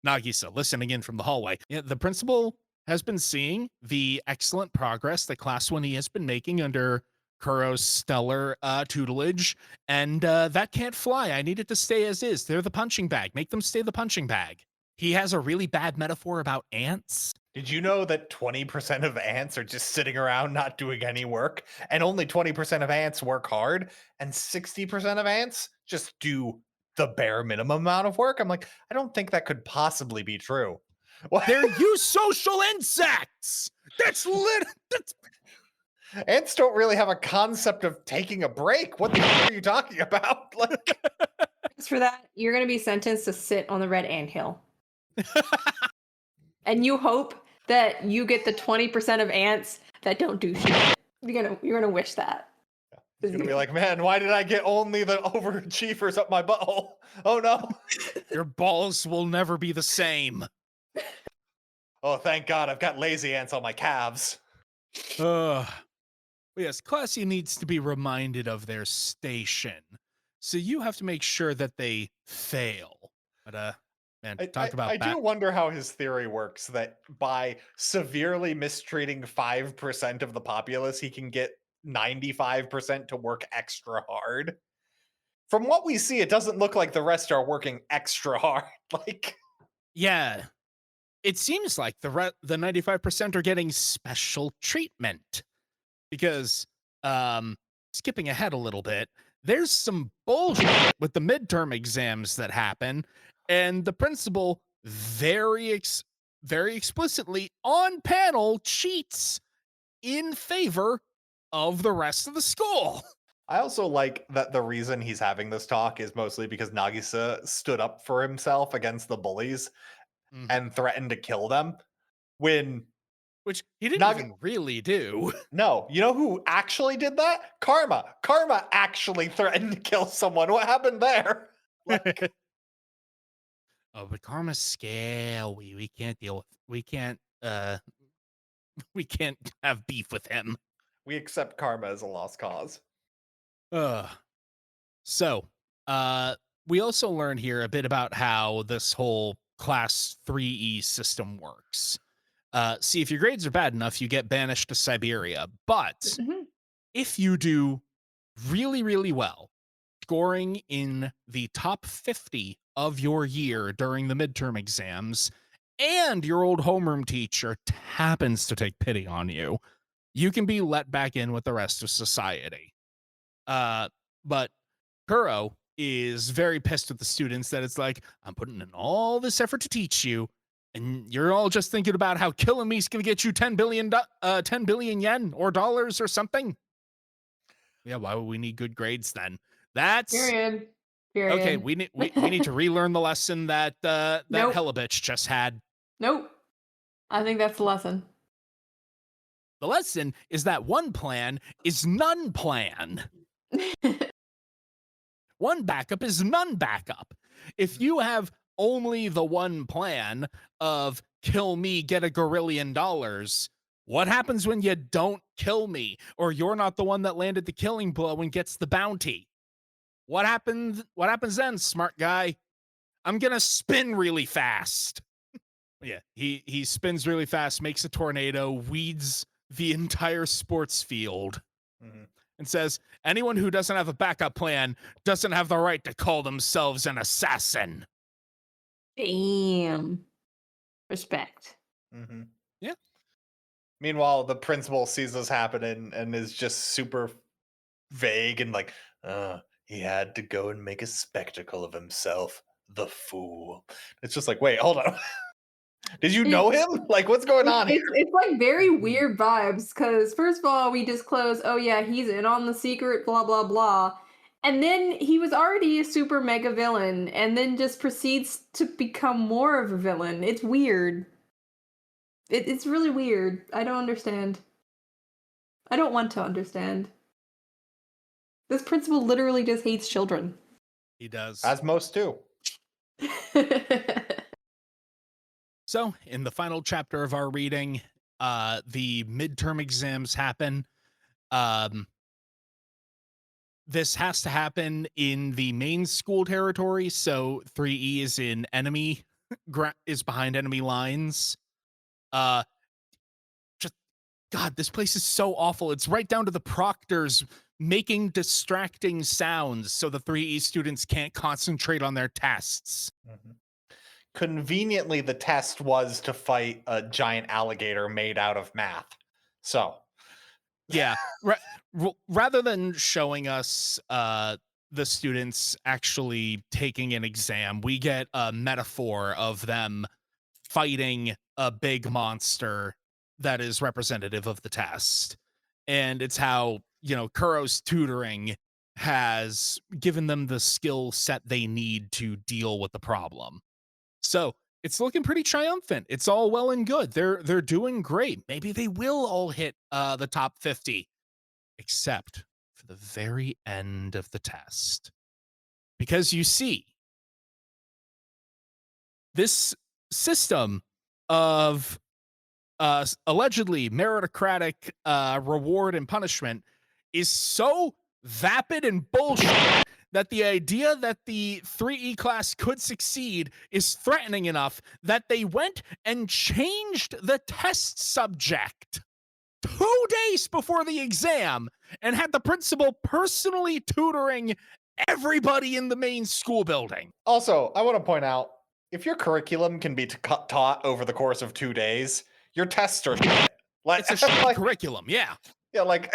Nagisa, listening in from the hallway. Yeah, the principal has been seeing the excellent progress that Class 1E has been making under Kuro's stellar tutelage, and that can't fly. I need it to stay as is. They're the punching bag. Make them stay the punching bag. He has a really bad metaphor about ants. Did you know that 20% of ants are just sitting around not doing any work? And only 20% of ants work hard, and 60% of ants just do the bare minimum amount of work? I'm like, I don't think that could possibly be true. What? They're eusocial insects. That's Ants don't really have a concept of taking a break. What the hell are you talking about? Like, As for that, you're going to be sentenced to sit on the red anthill. And you hope that you get the 20% of ants that don't do shit. You're gonna wish that. it's gonna be like, man, why did I get only the overachievers up my butthole? Oh no. Your balls will never be the same. Oh, thank God, I've got lazy ants on my calves. Yes, Classy needs to be reminded of their station. So you have to make sure that they fail. But man, talk about I that. do wonder how his theory works, that by severely mistreating 5% of the populace, he can get 95% to work extra hard. From what we see, it doesn't look like the rest are working extra hard. Like, Yeah. It seems like the 95% are getting special treatment. Because skipping ahead a little bit, there's some bullshit with the midterm exams that happen, and the principal very explicitly on panel cheats in favor of the rest of the school. I also like that the reason he's having this talk is mostly because Nagisa stood up for himself against the bullies and threatened to kill them. When Which he didn't even really do. No, you know who actually did that? Karma. Karma actually threatened to kill someone. What happened there? Like, Oh, but Karma's scale. We can't deal with. We can't have beef with him. we accept karma as a lost cause. So, we also learn here a bit about how this whole class 3E system works. See, if your grades are bad enough, you get banished to Siberia. But if you do really, really well, scoring in the top 50 of your year during the midterm exams, and your old homeroom teacher happens to take pity on you, you can be let back in with the rest of society. But Kuro is very pissed with the students that it's like, I'm putting in all this effort to teach you, and you're all just thinking about how killing me is going to get you 10 billion yen or dollars or something. Yeah, why would we need good grades then? That's Period. okay. We need to relearn the lesson that Nope. Hella bitch just had. Nope. I think that's the lesson. The lesson is that one plan is none plan. One backup is none backup. If you have only the one plan of kill me, get $1,000,000,000, what happens when you don't kill me, or you're not the one that landed the killing blow and gets the bounty? What happens then, smart guy? I'm gonna spin really fast. Yeah, he spins really fast, makes a tornado, weeds the entire sports field, and says, anyone who doesn't have a backup plan doesn't have the right to call themselves an assassin. Damn. Respect. Yeah. Meanwhile, the principal sees this happen and is just super vague and like, he had to go and make a spectacle of himself. The fool. It's just like, wait, hold on. Did you know him? Like, what's going on here? It's like very weird vibes because first of all, we disclose, oh yeah, he's in on the secret, blah blah blah, and then he was already a super mega villain, and then just proceeds to become more of a villain. It's weird. It's really weird. I don't understand. I don't want to understand. This principal literally just hates children. He does. As most do. So, in the final chapter of our reading, the midterm exams happen. This has to happen in the main school territory, so 3E is in is behind enemy lines. Just God, this place is so awful. It's right down to the proctors making distracting sounds so the 3E students can't concentrate on their tests. Mhm. Conveniently, the test was to fight a giant alligator made out of math. So, Yeah. Rather than showing us the students actually taking an exam, we get a metaphor of them fighting a big monster that is representative of the test. And it's how, Kuro's tutoring has given them the skill set they need to deal with the problem. So it's looking pretty triumphant. It's all well and good. They're doing great. Maybe they will all hit the top 50, except for the very end of the test. Because you see, this system of allegedly meritocratic reward and punishment is so vapid and bullshit that the idea that the 3E class could succeed is threatening enough that they went and changed the test subject 2 days before the exam and had the principal personally tutoring everybody in the main school building. also, I want to point out if your curriculum can be taught over the course of 2 days, your tests are shit. Like, It's a shit like, curriculum, yeah. yeah, like,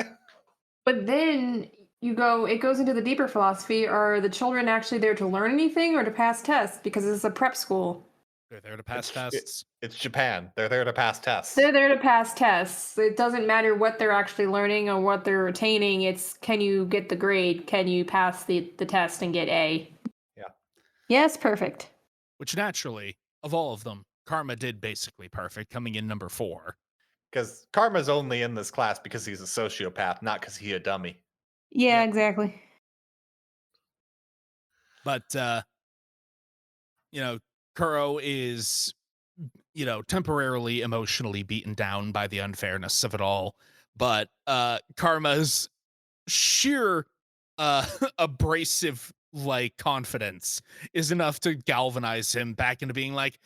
But then it goes into the deeper philosophy. Are the children actually there to learn anything or to pass tests? Because it's a prep school. They're there to pass It's, tests. it's Japan. They're there to pass tests. They're there to pass tests. It doesn't matter what they're actually learning or what they're retaining. It's can you get the grade? Can you pass the test and get A? Yeah. Yes, perfect. Which naturally, of all of them, Karma did basically perfect, coming in number 4. Because Karma's only in this class because he's a sociopath, not because he's a dummy. Yeah, Yep. exactly. But Kuro is temporarily emotionally beaten down by the unfairness of it all. But Karma's sheer abrasive confidence is enough to galvanize him back into being like,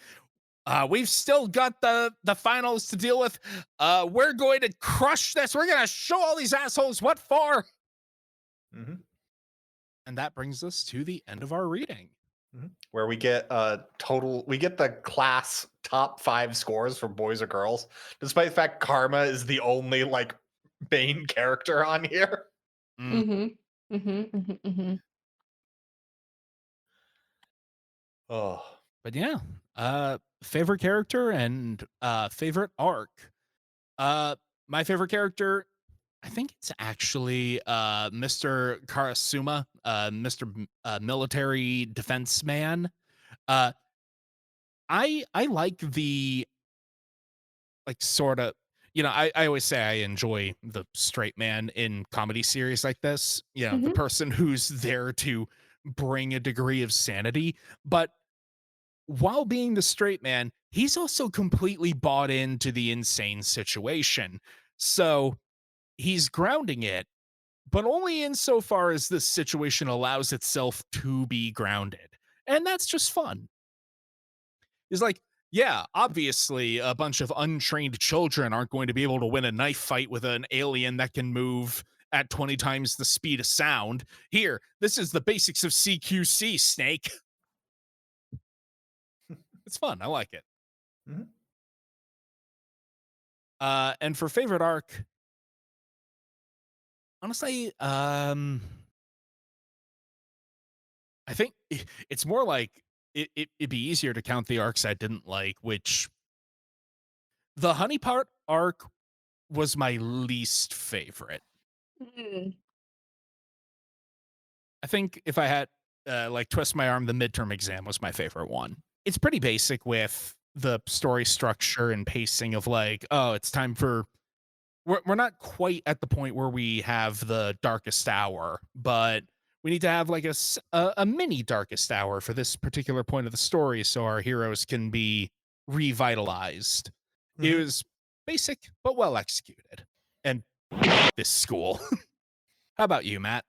we've still got the finals to deal with. We're going to crush this. We're going to show all these assholes what for. Mm-hmm. And that brings us to the end of our reading. Mm-hmm. Where we get we get the class top 5 scores for boys or girls, despite the fact Karma is the only main character on here. Mm-hmm. Mm-hmm. Mm-hmm. Mm-hmm. Oh. But yeah, favorite character and favorite arc. My favorite character, I think it's actually Mr. Karasuma, Mr. Military Defense Man. I like the sort of I always say I enjoy the straight man in comedy series like this. The Mm-hmm. person who's there to bring a degree of sanity, but while being the straight man, he's also completely bought into the insane situation. So he's grounding it, but only insofar as this situation allows itself to be grounded. And that's just fun. It's like, yeah, obviously, a bunch of untrained children aren't going to be able to win a knife fight with an alien that can move at 20 times the speed of sound. Here, this is the basics of CQC, Snake. It's fun. I like it. Mm-hmm. And for favorite arc, honestly, I think it's more like it'd be easier to count the arcs I didn't like, which the honeypot arc was my least favorite. Mm. I think if I had twist my arm, the midterm exam was my favorite one. It's pretty basic with the story structure and pacing of oh, it's time for we're not quite at the point where we have the darkest hour, but we need to have a mini darkest hour for this particular point of the story so our heroes can be revitalized. Mm-hmm. It was basic but well executed. And this school. How about you, Matt?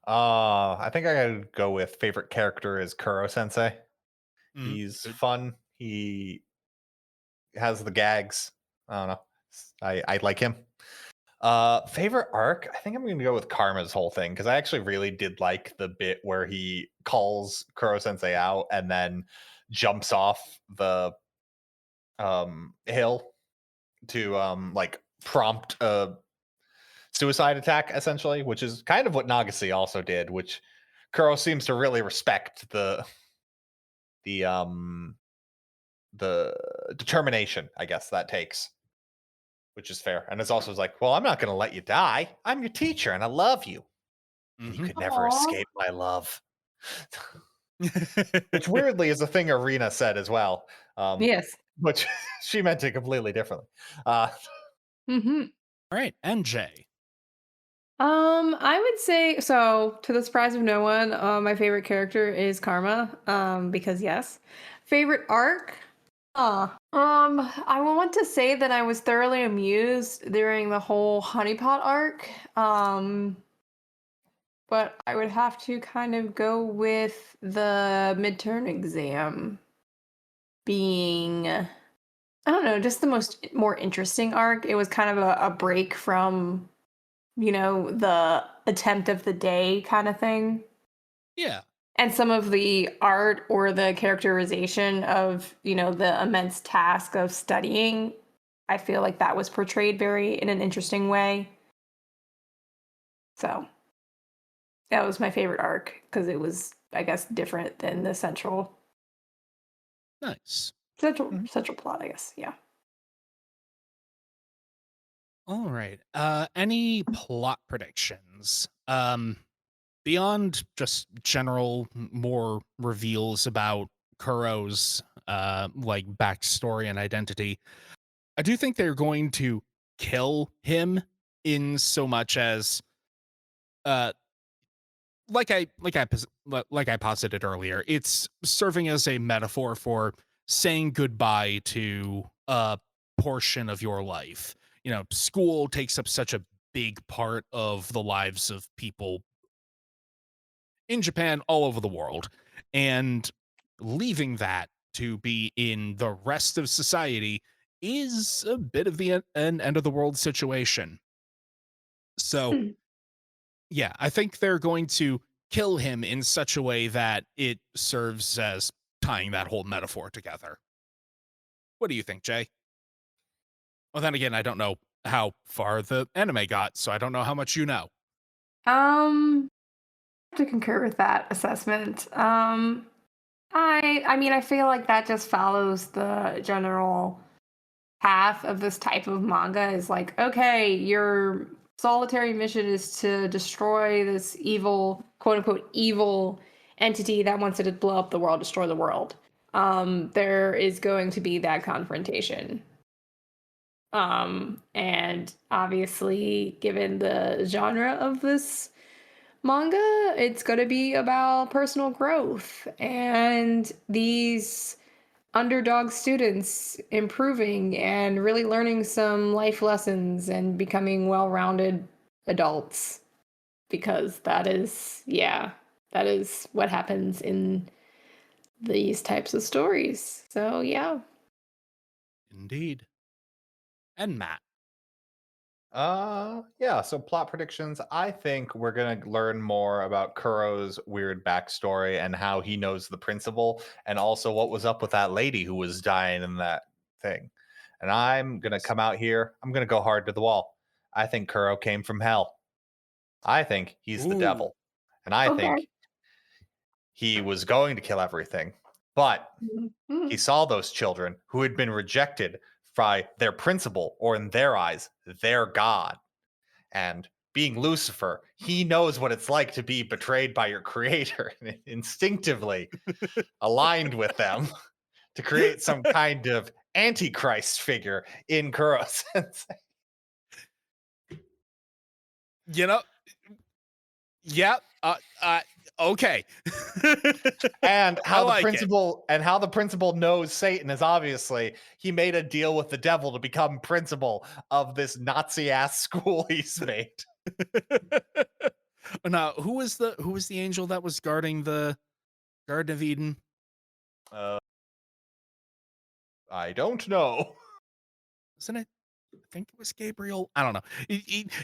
I think I gotta go with favorite character is Kuro Sensei. Mm, He's good. fun. He has the gags. I don't know. I like him. Favorite arc? I think I'm gonna go with Karma's whole thing because I actually really did like the bit where he calls Kuro Sensei out and then jumps off the hill to like prompt a suicide attack essentially, which is kind of what Nagase also did, which Kuro seems to really respect the um the determination, I guess, that takes, which is fair. And it's also like, well, I'm not going to let you die. I'm your teacher and I love you. And you Hmm. could never Aw. escape my love. Which weirdly is a thing Arena said as well. Um, Yes. which she meant it completely differently. Uh, Hmm. All right, NJ. I would say so. To the surprise of no one, my favorite character is Karma. Because yes, favorite arc. I want to say that I was thoroughly amused during the whole honeypot arc. But I would have to kind of go with the midterm exam being, I don't know, just the more interesting arc. It was kind of a break from, the attempt of the day kind of thing. Yeah. And some of the art or the characterization of, the immense task of studying, I feel like that was portrayed very in an interesting way. So that was my favorite arc because it was, I guess, different than the Nice. mhm. central plot, I guess. Yeah. All right. Any plot predictions? Beyond just general more reveals about Kuro's like backstory and identity, I do think they're going to kill him in so much as uh like I posited earlier, it's serving as a metaphor for saying goodbye to a portion of your life. You know, school takes up such a big part of the lives of people in Japan, all over the world. And leaving that to be in the rest of society is a bit of an end of the world situation. So, Hmm. yeah, I think they're going to kill him in such a way that it serves as tying that whole metaphor together. What do you think, Jay? Well, then again, I don't know how far the anime got, so I don't know how much you know. Um, to concur with that assessment. I mean, I feel like that just follows the general path of this type of manga is like, okay, your solitary mission is to destroy this evil, quote unquote, evil entity that wants to blow up the world, destroy the world. There is going to be that confrontation. And obviously, given the genre of this manga, it's going to be about personal growth and these underdog students improving and really learning some life lessons and becoming well-rounded adults because that is what happens in these types of stories. So yeah. Indeed. And Matt. Yeah, so plot predictions. I think we're gonna learn more about Kuro's weird backstory and how he knows the principal, and also what was up with that lady who was dying in that thing. And I'm gonna come out here, I'm gonna go hard to the wall. I think Kuro came from hell. I think he's the Ooh. devil. And I Okay. think he was going to kill everything. But he Mhm. saw those children who had been rejected by their principal, or in their eyes, their God. And being Lucifer, he knows what it's like to be betrayed by your creator and instinctively aligned with them to create some kind of antichrist figure in Kuro Sensei. You know, yeah, okay. And I how the like it. principal knows Satan is obviously he made a deal with the devil to become principal of this Nazi ass school he's made. Now, who was the angel that was guarding the Garden of Eden? Uh, I don't know. Wasn't it? I think it was Gabriel. I don't know.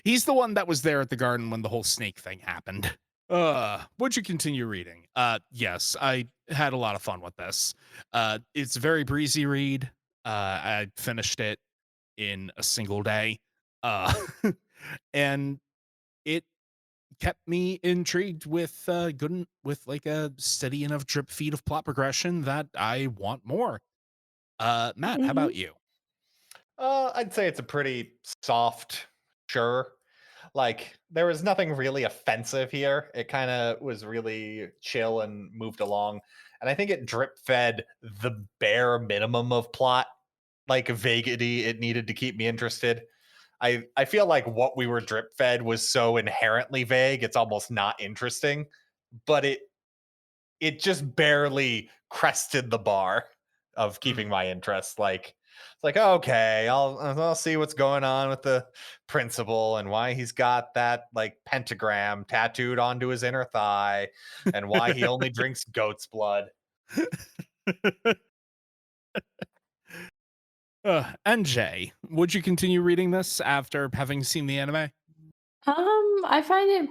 He's the one that was there at the garden when the whole snake thing happened. Would you continue reading? Yes, I had a lot of fun with this. It's a very breezy read. I finished it in a single day. Uh, and it kept me intrigued with with like a steady enough drip feed of plot progression that I want more. Matt, how about Mhm. you? I'd say it's a pretty soft, sure. Like there was nothing really offensive here. It kind of was really chill and moved along. And I think it drip fed the bare minimum of plot, like vaguety it needed to keep me interested. I feel like what we were drip fed was so inherently vague, it's almost not interesting, but it just barely crested the bar of keeping my interest. Like it's like okay, I'll see what's going on with the principal and why he's got that like pentagram tattooed onto his inner thigh and why he only drinks goat's blood. NJ, would you continue reading this after having seen the anime? I find it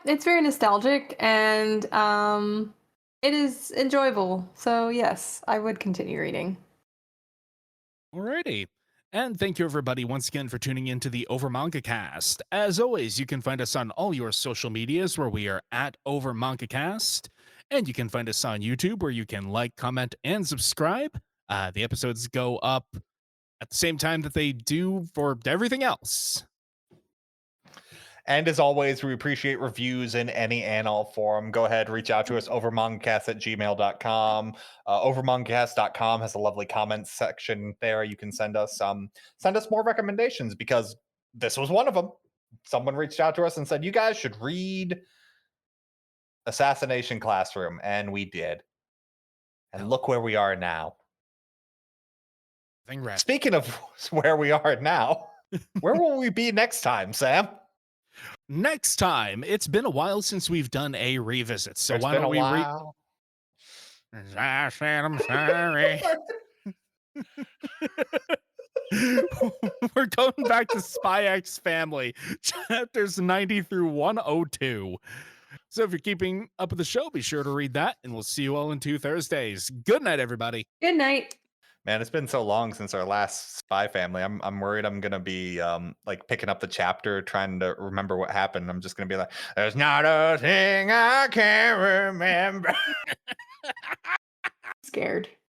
it's very nostalgic and it is enjoyable. So yes, I would continue reading. Alrighty. And thank you, everybody, once again for tuning into the Over Manga Cast. As always, you can find us on all your social medias where we are at Over Manga Cast. And you can find us on YouTube where you can like, comment, and subscribe. The episodes go up at the same time that they do for everything else. And as always, we appreciate reviews in any and all form. Go ahead, reach out to us over mangacast@gmail.com. Overmangacast.com has a lovely comments section there. You can send us more recommendations because this was one of them. Someone reached out to us and said, you guys should read Assassination Classroom, and we did. And look where we are now. Speaking of where we are now, where will we be next time, Sam? Next time, it's been a while since we've done a revisit, so It's why been don't a we while. I said I'm sorry. We're going back to Spy X Family, chapters 90 through 102. So if you're keeping up with the show, be sure to read that, and we'll see you all in 2 Thursdays. Good night, everybody. Good night. Man, it's been so long since our last Spy Family. I'm worried I'm gonna be like picking up the chapter, trying to remember what happened. I'm just gonna be like, "There's not a thing I can't remember." Scared.